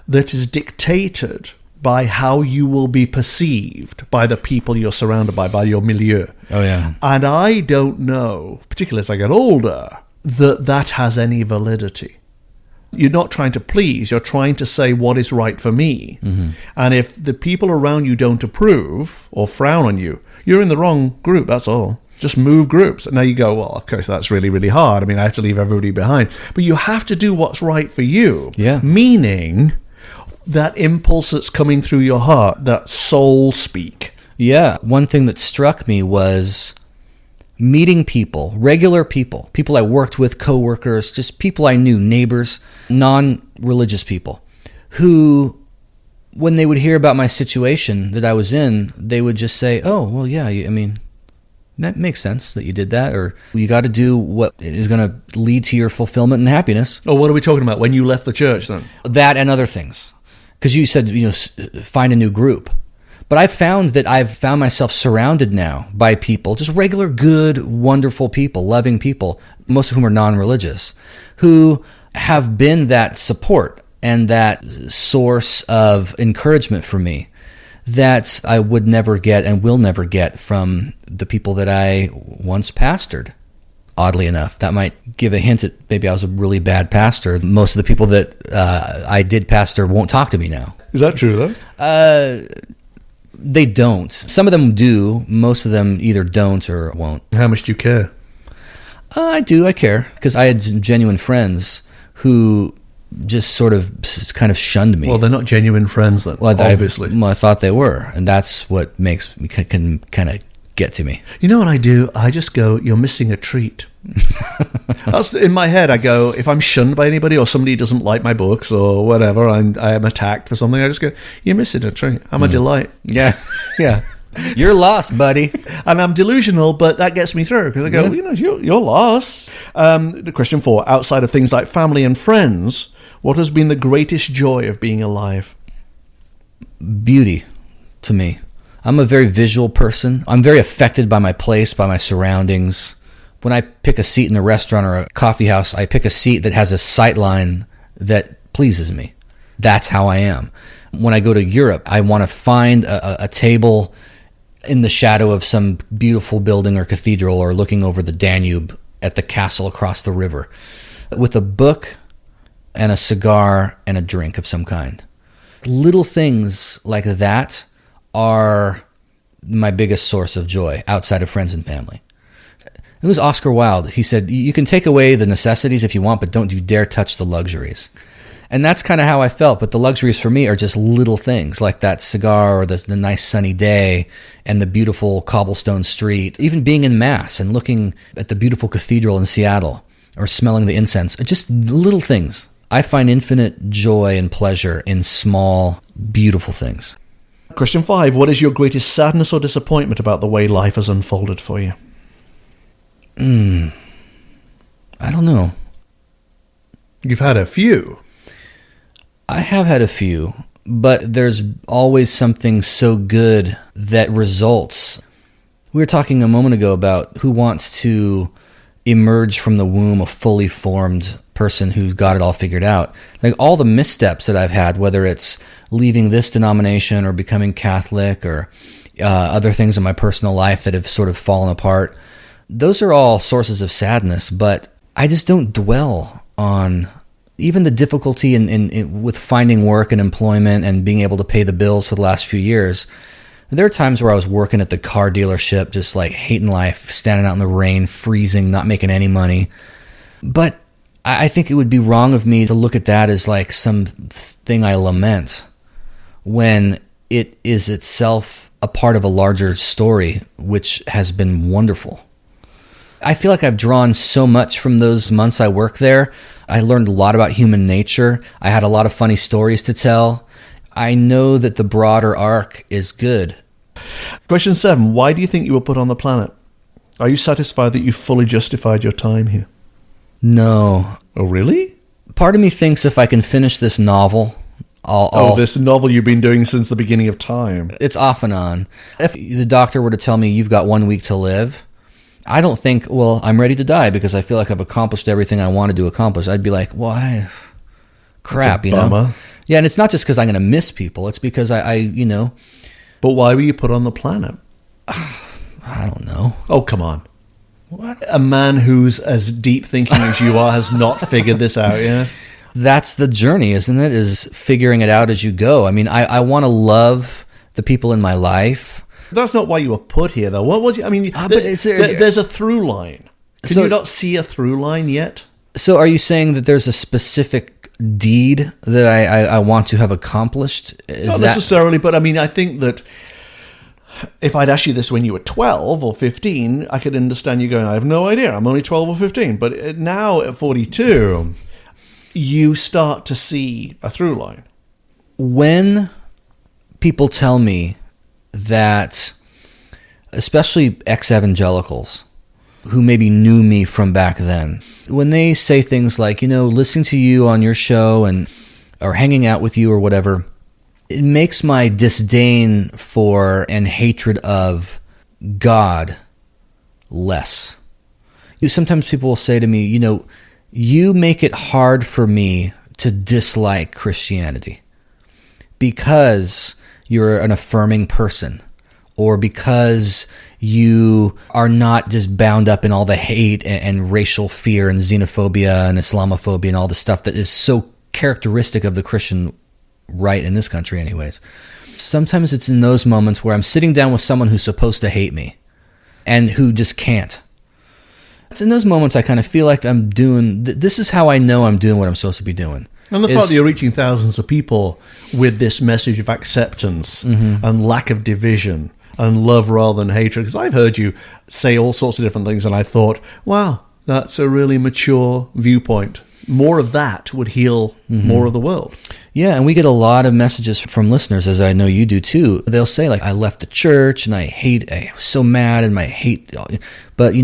Speaker 1: that is dictated by how you will be perceived by the people you're surrounded by your milieu.
Speaker 6: Oh, yeah.
Speaker 1: And I don't know, particularly as I get older, that has any validity. You're not trying to please, you're trying to say what is right for me. Mm-hmm. And if the people around you don't approve or frown on you, you're in the wrong group, that's all. Just move groups. And now you go, well, okay, so that's really, really hard. I mean, I have to leave everybody behind. But you have to do what's right for you.
Speaker 6: Yeah.
Speaker 1: Meaning that impulse that's coming through your heart, that soul speak.
Speaker 6: Yeah. One thing that struck me was meeting people, regular people I worked with, coworkers, just people I knew, neighbors, non-religious people, who, when they would hear about my situation that I was in, they would just say, oh, well, yeah, I mean, that makes sense that you did that, or you got to do what is going to lead to your fulfillment and happiness.
Speaker 1: Oh, what are we talking about? When you left the church, then?
Speaker 6: That and other things. Because you said, find a new group. But I've found myself surrounded now by people, just regular, good, wonderful people, loving people, most of whom are non-religious, who have been that support and that source of encouragement for me that I would never get and will never get from the people that I once pastored. Oddly enough, that might give a hint at maybe I was a really bad pastor. Most of the people that I did pastor won't talk to me now.
Speaker 1: Is that true, though?
Speaker 6: They don't. Some of them do. Most of them either don't or won't.
Speaker 1: How much do you care?
Speaker 6: I do. I care. Because I had some genuine friends who just sort of kind of shunned me.
Speaker 1: Well, they're not genuine friends then, obviously.
Speaker 6: I thought they were. And that's what makes me can kind of get to me.
Speaker 1: You know what I do? I just go, you're missing a treat. That's in my head. I go, if I'm shunned by anybody or somebody doesn't like my books or whatever, and I am attacked for something, I just go, you're missing a treat. I'm a delight.
Speaker 6: Yeah. Yeah. You're lost, buddy.
Speaker 1: And I'm delusional, but that gets me through because I go, you're lost. Question 4, outside of things like family and friends, what has been the greatest joy of being alive?
Speaker 6: Beauty to me. I'm a very visual person. I'm very affected by my place, by my surroundings. When I pick a seat in a restaurant or a coffee house, I pick a seat that has a sight line that pleases me. That's how I am. When I go to Europe, I want to find a table in the shadow of some beautiful building or cathedral or looking over the Danube at the castle across the river. With a book, and a cigar and a drink of some kind. Little things like that are my biggest source of joy outside of friends and family. It was Oscar Wilde. He said, you can take away the necessities if you want, but don't you dare touch the luxuries. And that's kind of how I felt. But the luxuries for me are just little things like that cigar or the nice sunny day and the beautiful cobblestone street, even being in Mass and looking at the beautiful cathedral in Seattle or smelling the incense. Just little things. I find infinite joy and pleasure in small, beautiful things.
Speaker 1: Question 5. What is your greatest sadness or disappointment about the way life has unfolded for you?
Speaker 6: I don't know.
Speaker 1: You've had a few.
Speaker 6: I have had a few, but there's always something so good that results. We were talking a moment ago about who wants to emerge from the womb a fully formed person who's got it all figured out. Like all the missteps that I've had, whether it's leaving this denomination or becoming Catholic or other things in my personal life that have sort of fallen apart, those are all sources of sadness, but I just don't dwell on even the difficulty in with finding work and employment and being able to pay the bills for the last few years. There are times where I was working at the car dealership, just like hating life, standing out in the rain, freezing, not making any money. But I think it would be wrong of me to look at that as like something I lament when it is itself a part of a larger story, which has been wonderful. I feel like I've drawn so much from those months I worked there. I learned a lot about human nature. I had a lot of funny stories to tell. I know that the broader arc is good.
Speaker 1: Question 7. Why do you think you were put on the planet? Are you satisfied that you fully justified your time here?
Speaker 6: No.
Speaker 1: Oh, really?
Speaker 6: Part of me thinks if I can finish this novel,
Speaker 1: this novel you've been doing since the beginning of time.
Speaker 6: It's off and on. If the doctor were to tell me you've got 1 week to live, I don't think, well, I'm ready to die because I feel like I've accomplished everything I wanted to accomplish. I'd be like, well, crap,
Speaker 1: That's a bummer.
Speaker 6: Yeah, and it's not just because I'm going to miss people. It's because I.
Speaker 1: But why were you put on the planet?
Speaker 6: I don't know.
Speaker 1: Oh, come on.
Speaker 6: What?
Speaker 1: A man who's as deep thinking as you are has not figured this out yet?
Speaker 6: That's the journey, isn't it? Is figuring it out as you go. I mean, I want to love the people in my life.
Speaker 1: That's not why you were put here, though. What was it? I mean, there's a through line. Can you not see a through line yet?
Speaker 6: So are you saying that there's a specific deed that I want to have accomplished?
Speaker 1: Not necessarily, but I mean, I think that if I'd asked you this when you were 12 or 15, I could understand you going, I have no idea, I'm only 12 or 15. But now at 42, you start to see a through line.
Speaker 6: When people tell me that, especially ex-evangelicals who maybe knew me from back then, when they say things like, listening to you on your show or hanging out with you or whatever, it makes my disdain for and hatred of God less. Sometimes people will say to me, you make it hard for me to dislike Christianity because you're an affirming person, or because you are not just bound up in all the hate and racial fear and xenophobia and Islamophobia and all the stuff that is so characteristic of the Christian right in this country anyways. Sometimes it's in those moments where I'm sitting down with someone who's supposed to hate me and who just can't. It's in those moments I kind of feel like I'm doing, this is how I know I'm doing what I'm supposed to be doing.
Speaker 1: And the fact that you're reaching thousands of people with this message of acceptance and lack of division and love rather than hatred. Because I've heard you say all sorts of different things and I thought, wow, that's a really mature viewpoint. More of that would heal more of the world.
Speaker 6: Yeah, and we get a lot of messages from listeners, as I know you do too. They'll say, like, I left the church and I was so mad and I hate, but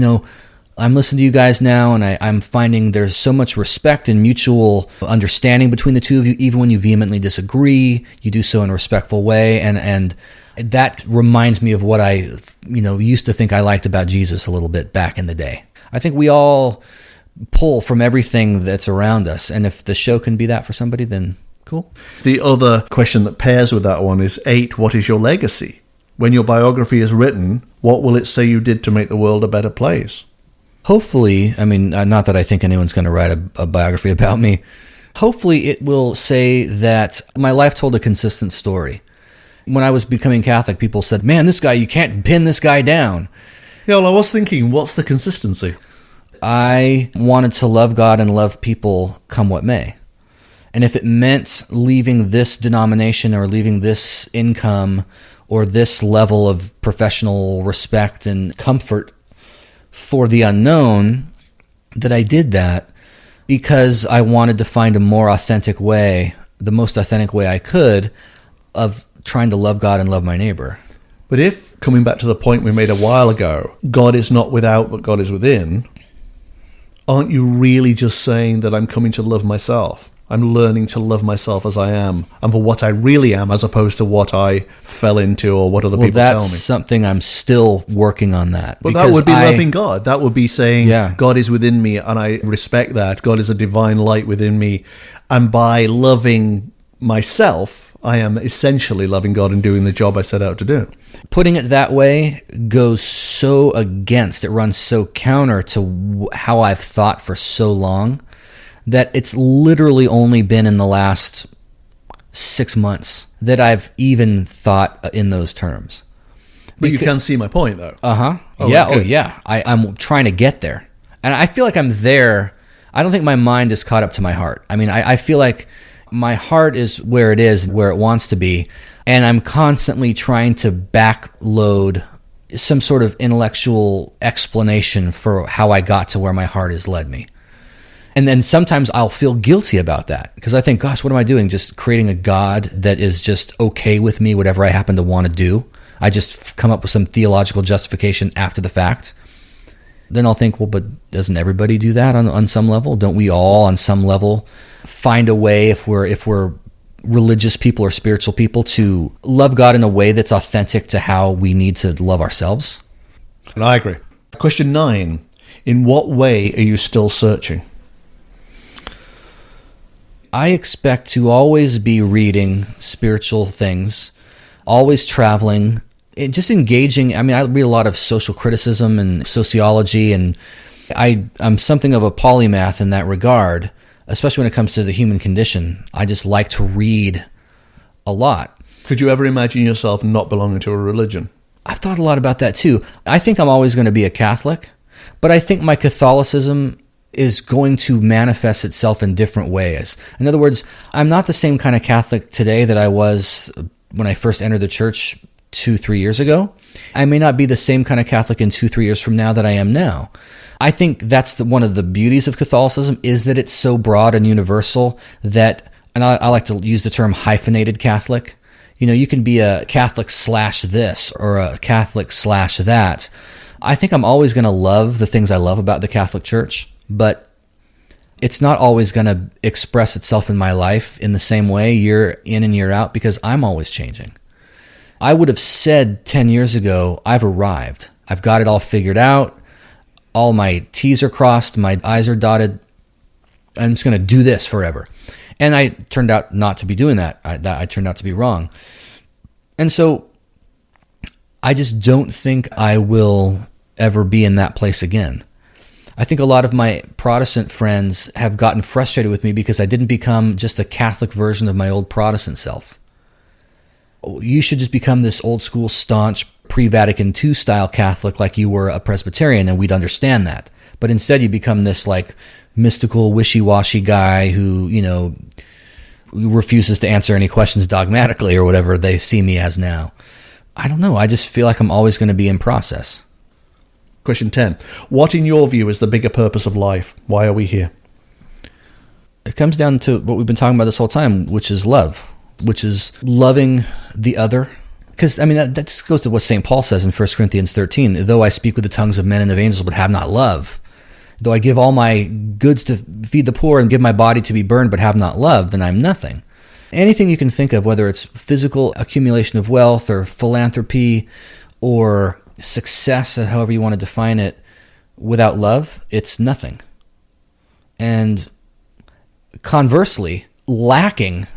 Speaker 6: I'm listening to you guys now, and I'm finding there's so much respect and mutual understanding between the two of you. Even when you vehemently disagree, you do so in a respectful way, and that reminds me of what I used to think I liked about Jesus a little bit back in the day. I think we all pull from everything that's around us, and if the show can be that for somebody, then cool.
Speaker 1: The other question that pairs with that one is 8. What is your legacy? When your biography is written, what will it say you did to make the world a better place?
Speaker 6: Hopefully, I mean, not that I think anyone's going to write a biography about me, Hopefully it will say that my life told a consistent story. When I was becoming Catholic, people said, man, this guy, you can't pin this guy down.
Speaker 1: Yeah, well, I was thinking, what's the consistency?
Speaker 6: I wanted to love God and love people come what may. And if it meant leaving this denomination or leaving this income or this level of professional respect and comfort for the unknown, that I did that because I wanted to find a more authentic way, the most authentic way I could, of trying to love God and love my neighbor.
Speaker 1: But if, coming back to the point we made a while ago, God is not without, but God is within, aren't you really just saying that I'm coming to love myself? I'm learning to love myself as I am and for what I really am, as opposed to what I fell into or what other people tell me.
Speaker 6: That's something I'm still working on that.
Speaker 1: But that would be loving God. That would be saying,
Speaker 6: yeah,
Speaker 1: God is within me and I respect that. God is a divine light within me. And by loving myself, I am essentially loving God and doing the job I set out to do.
Speaker 6: Putting it that way goes so against, it runs so counter to how I've thought for so long, that it's literally only been in the last 6 months that I've even thought in those terms.
Speaker 1: But you can see my point, though.
Speaker 6: Uh-huh.
Speaker 1: Oh,
Speaker 6: yeah,
Speaker 1: okay.
Speaker 6: oh yeah. I'm trying to get there. And I feel like I'm there. I don't think my mind is caught up to my heart. I mean, I feel like my heart is where it is, where it wants to be, and I'm constantly trying to backload some sort of intellectual explanation for how I got to where my heart has led me. And then sometimes I'll feel guilty about that because I think, gosh, what am I doing? Just creating a God that is just okay with me, whatever I happen to want to do. I just come up with some theological justification after the fact. Then I'll think, well, but doesn't everybody do that on some level? Don't we all on some level find a way, if we're religious people or spiritual people, to love God in a way that's authentic to how we need to love ourselves?
Speaker 1: And I agree. Question 9. In what way are you still searching?
Speaker 6: I expect to always be reading spiritual things, always traveling, just engaging. I mean, I read a lot of social criticism and sociology, and I'm something of a polymath in that regard, especially when it comes to the human condition. I just like to read a lot.
Speaker 1: Could you ever imagine yourself not belonging to a religion?
Speaker 6: I've thought a lot about that too. I think I'm always going to be a Catholic, but I think my Catholicism is going to manifest itself in different ways. In other words, I'm not the same kind of Catholic today that I was when I first entered the church 2-3 years ago. I may not be the same kind of Catholic in 2-3 years from now that I am now. I think that's one of the beauties of Catholicism, is that it's so broad and universal that, and I like to use the term hyphenated Catholic. You know, you can be a Catholic / this or a Catholic / that. I think I'm always going to love the things I love about the Catholic Church, but it's not always going to express itself in my life in the same way year in and year out, because I'm always changing. I would have said 10 years ago, I've arrived. I've got it all figured out. All my T's are crossed, my I's are dotted. I'm just going to do this forever. And I turned out not to be doing that. I turned out to be wrong. And so I just don't think I will ever be in that place again. I think a lot of my Protestant friends have gotten frustrated with me because I didn't become just a Catholic version of my old Protestant self. You should just become this old school, staunch, pre-Vatican II style Catholic like you were a Presbyterian, and we'd understand that. But instead you become this like mystical, wishy-washy guy who, you know, refuses to answer any questions dogmatically or whatever they see me as now. I don't know. I just feel like I'm always going to be in process.
Speaker 1: Question 10. What, in your view, is the bigger purpose of life? Why are we here?
Speaker 6: It comes down to what we've been talking about this whole time, which is love, which is loving the other. Because, I mean, that just goes to what St. Paul says in 1 Corinthians 13. Though I speak with the tongues of men and of angels, but have not love. Though I give all my goods to feed the poor and give my body to be burned, but have not love, then I'm nothing. Anything you can think of, whether it's physical accumulation of wealth or philanthropy or success, however you want to define it, without love, it's nothing. And conversely, lacking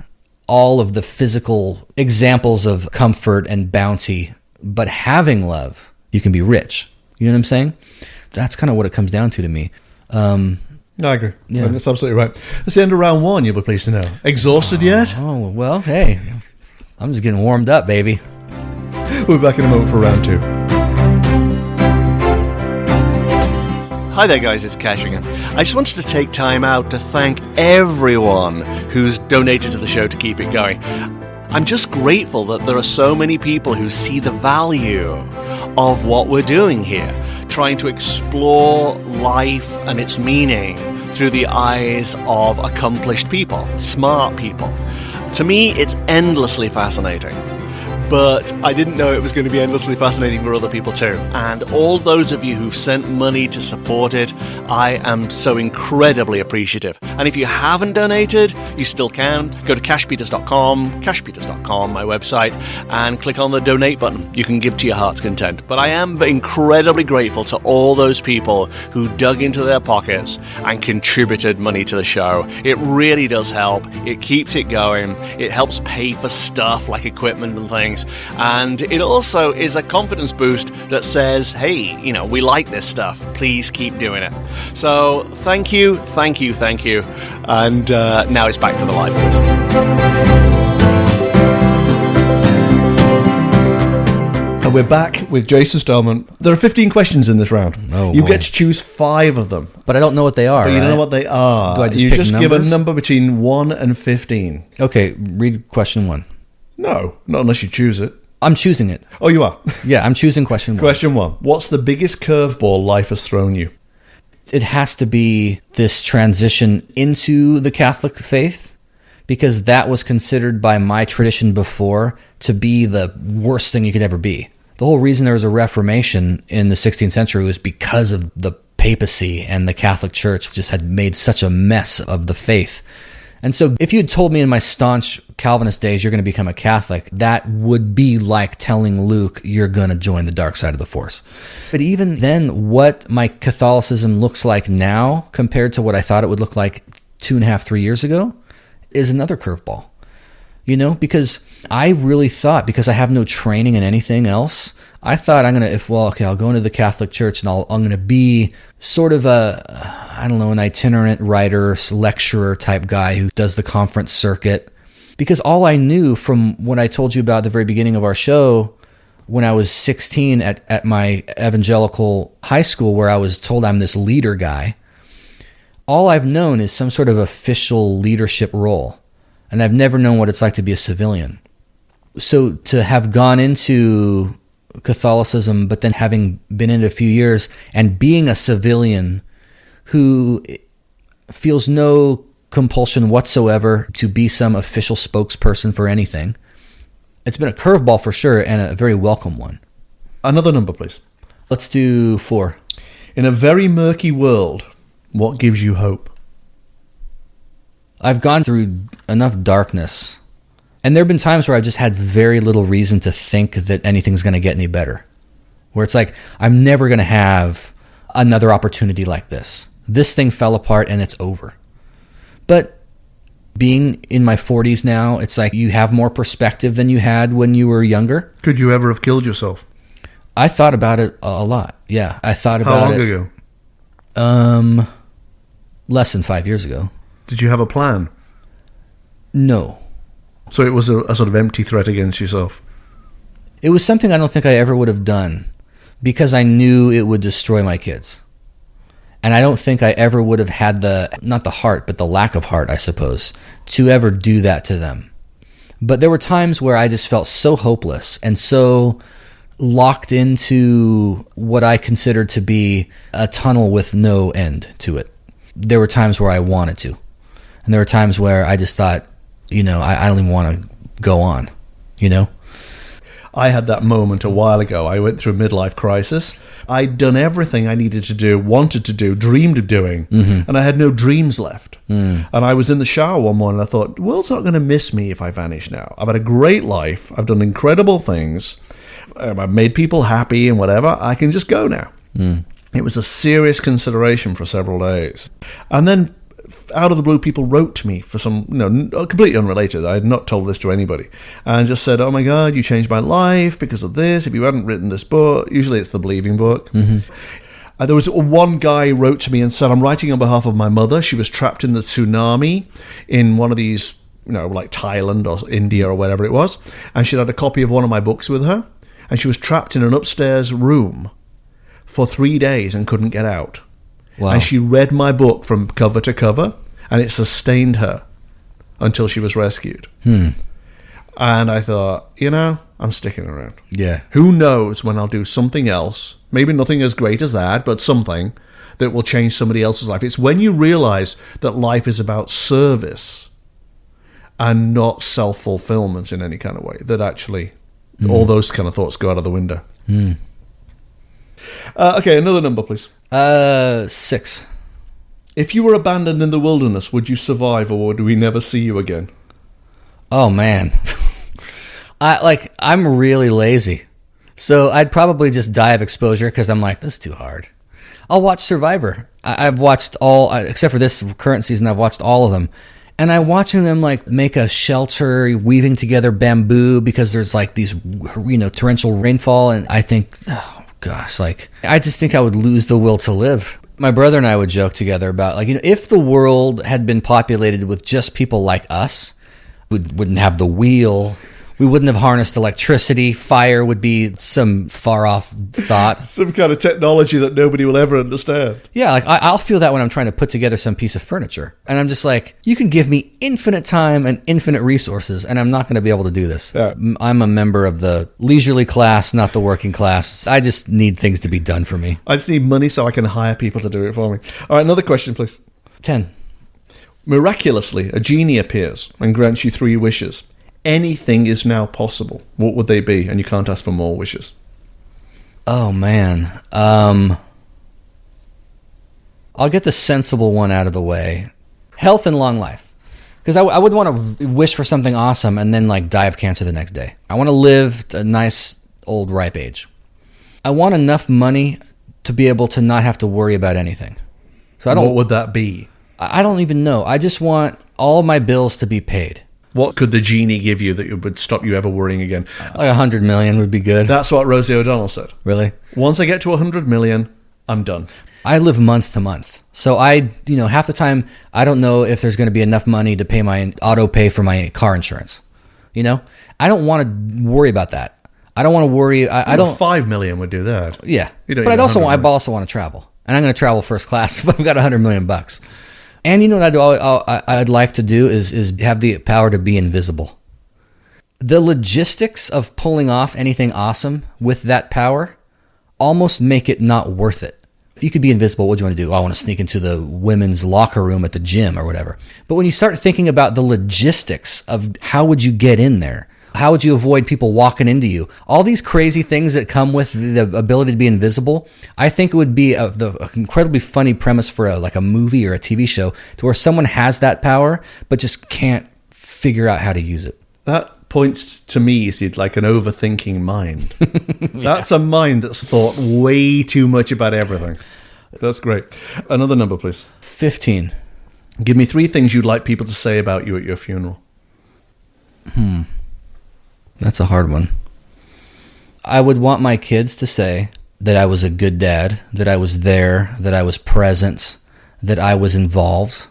Speaker 6: all of the physical examples of comfort and bounty, but having love, you can be rich. You know what I'm saying? That's kind of what it comes down to me.
Speaker 4: I agree.
Speaker 6: Yeah.
Speaker 4: That's absolutely right. That's the end of round one, you'll be pleased to know. Exhausted yet?
Speaker 6: Oh, well, hey, I'm just getting warmed up, baby.
Speaker 4: We'll be back in a moment for round two.
Speaker 1: Hi there guys, it's Cash again. I just wanted to take time out to thank everyone who's donated to the show to keep it going. I'm just grateful that there are so many people who see the value of what we're doing here, trying to explore life and its meaning through the eyes of accomplished people, smart people. To me, it's endlessly fascinating. But I didn't know it was going to be endlessly fascinating for other people too. And all those of you who've sent money to support it, I am so incredibly appreciative. And if you haven't donated, you still can. Go to cashpeters.com, my website, and click on the donate button. You can give to your heart's content. But I am incredibly grateful to all those people who dug into their pockets and contributed money to the show. It really does help. It keeps it going. It helps pay for stuff like equipment and things. And it also is a confidence boost that says, hey, we like this stuff. Please keep doing it. So thank you. And now it's back to the live quiz.
Speaker 4: And we're back with Jason Stellman. There are 15 questions in this round.
Speaker 6: Oh,
Speaker 4: you
Speaker 6: boy.
Speaker 4: get to choose 5 of them.
Speaker 6: But I don't know what they are,
Speaker 4: But you don't
Speaker 6: right?
Speaker 4: know what they are.
Speaker 6: Do I just
Speaker 4: you
Speaker 6: pick
Speaker 4: just give a
Speaker 6: numbers?
Speaker 4: number between 1 and 15.
Speaker 6: Okay, read question 1.
Speaker 4: No, not unless you choose it.
Speaker 6: I'm choosing it.
Speaker 4: Oh, you are?
Speaker 6: Yeah, I'm choosing question 1.
Speaker 4: Question 1. What's the biggest curveball life has thrown you?
Speaker 6: It has to be this transition into the Catholic faith, because that was considered by my tradition before to be the worst thing you could ever be. The whole reason there was a Reformation in the 16th century was because of the papacy, and the Catholic Church just had made such a mess of the faith. And so if you had told me in my staunch Calvinist days you're going to become a Catholic, that would be like telling Luke you're going to join the dark side of the Force. But even then, what my Catholicism looks like now compared to what I thought it would look like 2.5, 3 years ago is another curveball. Because I really thought, because I have no training in anything else, I thought I'll go into the Catholic Church and I'm going to be sort of an itinerant writer, lecturer type guy who does the conference circuit. Because all I knew from what I told you about at the very beginning of our show, when I was 16 at my evangelical high school where I was told I'm this leader guy, all I've known is some sort of official leadership role. And I've never known what it's like to be a civilian. So to have gone into Catholicism, but then having been in it a few years and being a civilian who feels no compulsion whatsoever to be some official spokesperson for anything, it's been a curveball for sure, and a very welcome one.
Speaker 4: Another number, please.
Speaker 6: Let's do 4.
Speaker 4: In a very murky world, what gives you hope?
Speaker 6: I've gone through enough darkness, and there have been times where I've just had very little reason to think that anything's going to get any better. Where it's like, I'm never going to have another opportunity like this. This thing fell apart and it's over. But being in my 40s now, it's like you have more perspective than you had when you were younger.
Speaker 4: Could you ever have killed yourself?
Speaker 6: I thought about it a lot. Yeah, I thought about it.
Speaker 4: How long ago?
Speaker 6: Less than 5 years ago.
Speaker 4: Did you have a plan?
Speaker 6: No.
Speaker 4: So it was a sort of empty threat against yourself?
Speaker 6: It was something I don't think I ever would have done because I knew it would destroy my kids. And I don't think I ever would have had not the heart, but the lack of heart, I suppose, to ever do that to them. But there were times where I just felt so hopeless and so locked into what I considered to be a tunnel with no end to it. There were times where I wanted to. And there were times where I just thought, I don't even want to go on,
Speaker 4: I had that moment a while ago. I went through a midlife crisis. I'd done everything I needed to do, wanted to do, dreamed of doing, and I had no dreams left. And I was in the shower one morning and I thought, the world's not going to miss me if I vanish now. I've had a great life. I've done incredible things. I've made people happy and whatever. I can just go now. It was a serious consideration for several days. And then out of the blue, people wrote to me for some, completely unrelated. I had not told this to anybody, and just said, "Oh my God, you changed my life because of this. If you hadn't written this book," usually it's the Believing book, There was one guy who wrote to me and said, I'm writing on behalf of my mother. She was trapped in the tsunami in one of these, like Thailand or India or whatever it was. And she had a copy of one of my books with her. And she was trapped in an upstairs room for 3 days and couldn't get out. Wow. And she read my book from cover to cover, and it sustained her until she was rescued. And I thought, I'm sticking around.
Speaker 6: Yeah.
Speaker 4: Who knows when I'll do something else, maybe nothing as great as that, but something that will change somebody else's life. It's when you realize that life is about service and not self-fulfillment in any kind of way that actually all those kind of thoughts go out of the window. Okay, another number, please.
Speaker 6: 6.
Speaker 4: If you were abandoned in the wilderness, would you survive, or would we never see you again?
Speaker 6: Oh, man. I'm really lazy. So I'd probably just die of exposure because I'm like, this is too hard. I'll watch Survivor. I've watched all, except for this current season, I've watched all of them. And I'm watching them make a shelter, weaving together bamboo because there's these, torrential rainfall. And I think, oh gosh, I just think I would lose the will to live. My brother and I would joke together about if the world had been populated with just people like us, we wouldn't have the wheel. We wouldn't have harnessed electricity. Fire would be some far-off thought.
Speaker 4: Some kind of technology that nobody will ever understand.
Speaker 6: Yeah, I'll feel that when I'm trying to put together some piece of furniture. And I'm just like, you can give me infinite time and infinite resources, and I'm not going to be able to do this. Yeah. I'm a member of the leisurely class, not the working class. I just need things to be done for me.
Speaker 4: I just need money so I can hire people to do it for me. All right, another question, please.
Speaker 6: 10.
Speaker 4: Miraculously, a genie appears and grants you 3 wishes. Anything is now possible. What would they be? And you can't ask for more wishes.
Speaker 6: Oh, man. I'll get the sensible one out of the way. Health and long life. Because I would want to wish for something awesome and then die of cancer the next day. I want to live a nice, old, ripe age. I want enough money to be able to not have to worry about anything. So
Speaker 4: what would that be?
Speaker 6: I don't even know. I just want all my bills to be paid.
Speaker 4: What could the genie give you that would stop you ever worrying again?
Speaker 6: $100 million would be good.
Speaker 4: That's what Rosie O'Donnell said.
Speaker 6: Really?
Speaker 4: Once I get to 100 million, I'm done.
Speaker 6: I live month to month. So half the time, I don't know if there's going to be enough money to pay my auto pay for my car insurance. I don't want to worry about that. I don't want to worry. I don't.
Speaker 4: 5 million would do that.
Speaker 6: Yeah. But I also want to travel. And I'm going to travel first class if I've got $100 million. And you know what I'd like to do is have the power to be invisible. The logistics of pulling off anything awesome with that power almost make it not worth it. If you could be invisible, what do you want to do? I want to sneak into the women's locker room at the gym or whatever. But when you start thinking about the logistics of how would you get in there? How would you avoid people walking into you? All these crazy things that come with the ability to be invisible, I think it would be an incredibly funny premise for a movie or a TV show to where someone has that power but just can't figure out how to use it.
Speaker 4: That points to me as like an overthinking mind. Yeah. That's a mind that's thought way too much about everything. That's great. Another number, please.
Speaker 6: 15.
Speaker 4: Give me 3 things you'd like people to say about you at your funeral.
Speaker 6: That's a hard one. I would want my kids to say that I was a good dad, that I was there, that I was present, that I was involved.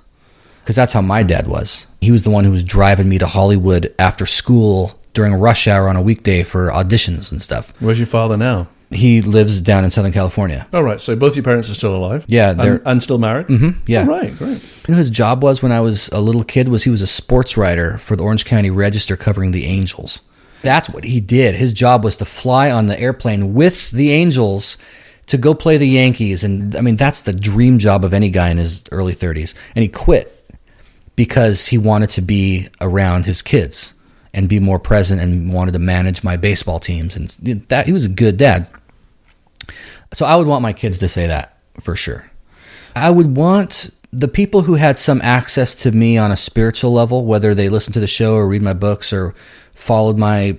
Speaker 6: Because that's how my dad was. He was the one who was driving me to Hollywood after school during rush hour on a weekday for auditions and stuff.
Speaker 4: Where's your father now?
Speaker 6: He lives down in Southern California.
Speaker 4: Oh, right. So both your parents are still alive?
Speaker 6: Yeah.
Speaker 4: And still married?
Speaker 6: Mm-hmm, yeah.
Speaker 4: Oh, right, great.
Speaker 6: You know his job was when I was a little kid was he was a sports writer for the Orange County Register covering the Angels. That's what he did. His job was to fly on the airplane with the Angels to go play the Yankees. And I mean, that's the dream job of any guy in his early 30s. And he quit because he wanted to be around his kids and be more present and wanted to manage my baseball teams. And that he was a good dad. So I would want my kids to say that for sure. I would want the people who had some access to me on a spiritual level, whether they listened to the show or read my books or followed my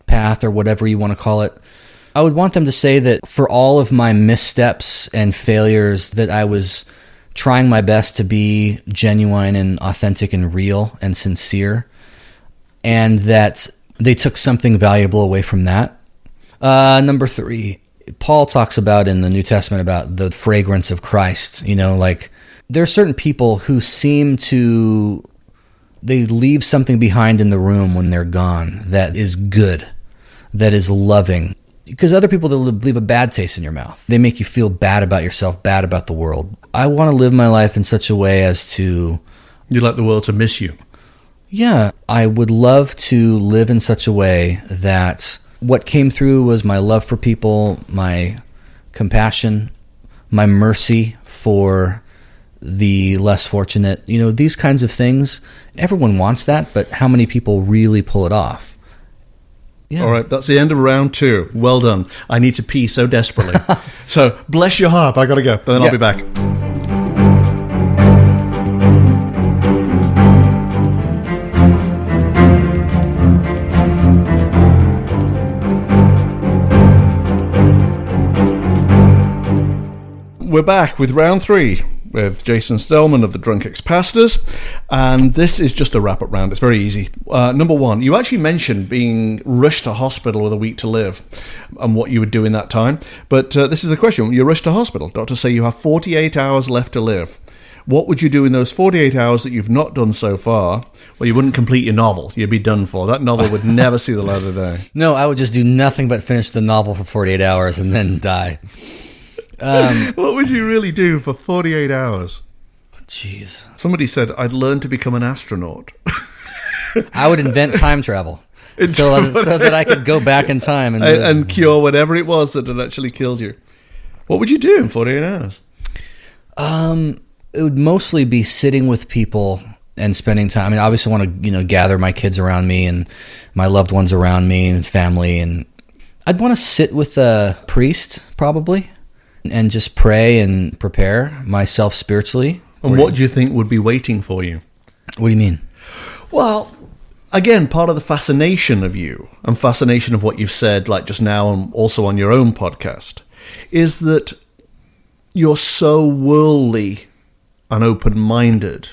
Speaker 6: path or whatever you want to call it, I would want them to say that for all of my missteps and failures, that I was trying my best to be genuine and authentic and real and sincere, and that they took something valuable away from that. Number 3, Paul talks about in the New Testament about the fragrance of Christ. Like there are certain people who seem to, they leave something behind in the room when they're gone that is good, that is loving. Because other people, they'll leave a bad taste in your mouth. They make you feel bad about yourself, bad about the world. I want to live my life in such a way as to...
Speaker 4: You'd like the world to miss you.
Speaker 6: Yeah, I would love to live in such a way that what came through was my love for people, my compassion, my mercy for the less fortunate. These kinds of things, everyone wants that, but how many people really pull it off? Yeah.
Speaker 4: All right, that's the end of round 2. Well done. I need to pee so desperately. So, bless your heart, I got to go, but then I'll be back. We're back with round 3 with Jason Stellman of the Drunk Ex-Pastors, and this is just a wrap-up round. It's very easy. Number 1, you actually mentioned being rushed to hospital with a week to live and what you would do in that time, but this is the question. You're rushed to hospital. Doctors say you have 48 hours left to live. What would you do in those 48 hours that you've not done so far? Well, you wouldn't complete your novel. You'd be done for. That novel would never see the light of day.
Speaker 6: No, I would just do nothing but finish the novel for 48 hours and then die.
Speaker 4: What would you really do for 48 hours?
Speaker 6: Jeez.
Speaker 4: Somebody said, I'd learn to become an astronaut.
Speaker 6: I would invent time travel so that I could go back in time
Speaker 4: and cure whatever it was that had actually killed you. What would you do in 48 hours?
Speaker 6: It would mostly be sitting with people and spending time. I mean, obviously I want to, gather my kids around me and my loved ones around me and family. And I'd want to sit with a priest probably and just pray and prepare myself spiritually.
Speaker 4: And what do you think would be waiting for you?
Speaker 6: What do you mean?
Speaker 4: Well, again, part of the fascination of you and fascination of what you've said, like just now and also on your own podcast, is that you're so worldly and open-minded,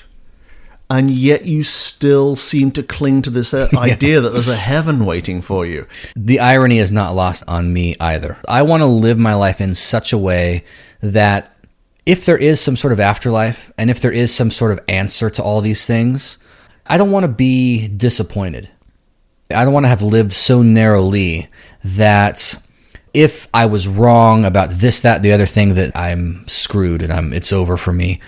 Speaker 4: and yet you still seem to cling to this idea that there's a heaven waiting for you.
Speaker 6: The irony is not lost on me either. I want to live my life in such a way that if there is some sort of afterlife, and if there is some sort of answer to all these things, I don't want to be disappointed. I don't want to have lived so narrowly that if I was wrong about this, that, the other thing, that I'm screwed and it's over for me.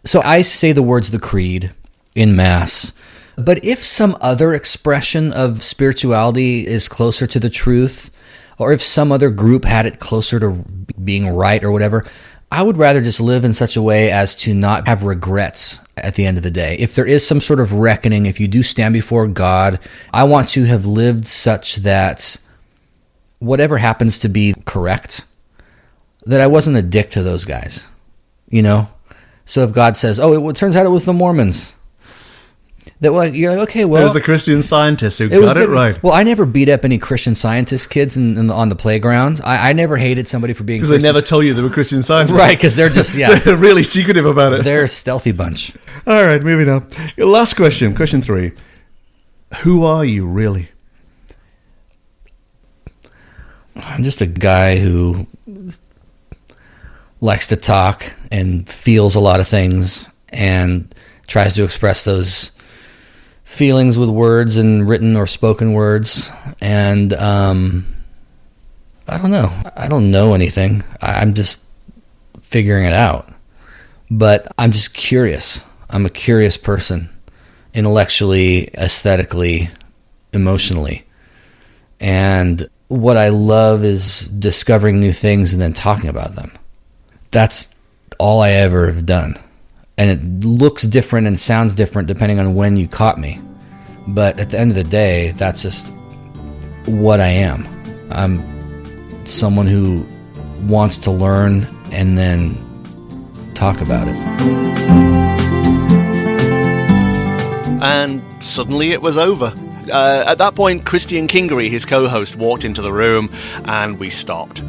Speaker 6: So I say the words of the creed in Mass. But if some other expression of spirituality is closer to the truth, or if some other group had it closer to being right or whatever, I would rather just live in such a way as to not have regrets at the end of the day. If there is some sort of reckoning, if you do stand before God, I want to have lived such that whatever happens to be correct, that I wasn't a dick to those guys, So if God says, it turns out it was the Mormons, that you're like, okay, well,
Speaker 4: it was the Christian scientists who got it right.
Speaker 6: Well, I never beat up any Christian scientist kids on the playground. I never hated somebody for being
Speaker 4: because they never told you they were Christian scientists,
Speaker 6: right? Because they're just
Speaker 4: they're really secretive about it.
Speaker 6: They're a stealthy bunch.
Speaker 4: All right, moving on. Last question, question 3. Who are you really?
Speaker 6: I'm just a guy who likes to talk and feels a lot of things and tries to express those feelings with words and written or spoken words. And I don't know. I don't know anything. I'm just figuring it out. But I'm just curious. I'm a curious person, intellectually, aesthetically, emotionally. And what I love is discovering new things and then talking about them. That's all I ever have done. And it looks different and sounds different depending on when you caught me. But at the end of the day, that's just what I am. I'm someone who wants to learn and then talk about it.
Speaker 1: And suddenly it was over. At that point, Christian Kingery, his co-host, walked into the room and we stopped.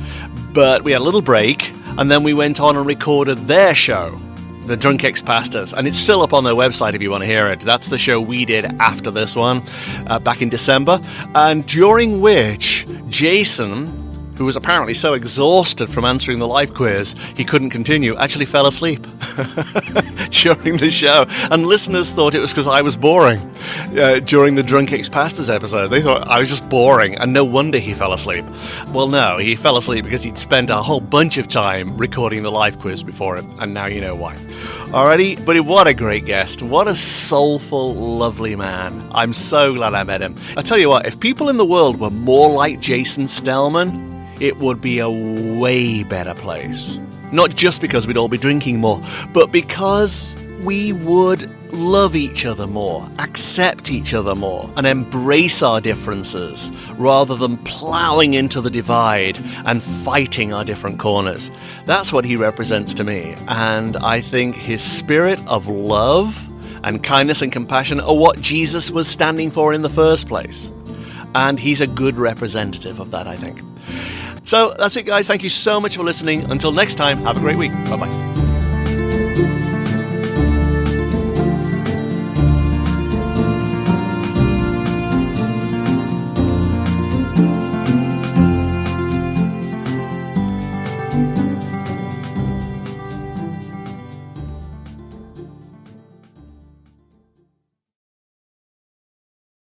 Speaker 1: But we had a little break, and then we went on and recorded their show, The Drunk Ex-Pastors, and it's still up on their website if you want to hear it. That's the show we did after this one, back in December, and during which Jason who was apparently so exhausted from answering the life quiz he couldn't continue, actually fell asleep during the show. And listeners thought it was because I was boring during the Drunk Ex-Pastors episode. They thought I was just boring, and no wonder he fell asleep. Well, no, he fell asleep because he'd spent a whole bunch of time recording the life quiz before it, and now you know why. Alrighty, but what a great guest. What a soulful, lovely man. I'm so glad I met him. I tell you what, if people in the world were more like Jason Stellman, it would be a way better place. Not just because we'd all be drinking more, but because we would love each other more, accept each other more, and embrace our differences rather than ploughing into the divide and fighting our different corners. That's what he represents to me, and I think his spirit of love and kindness and compassion are what Jesus was standing for in the first place. And he's a good representative of that, I think. So that's it, guys. Thank you so much for listening. Until next time, have a great week. Bye-bye.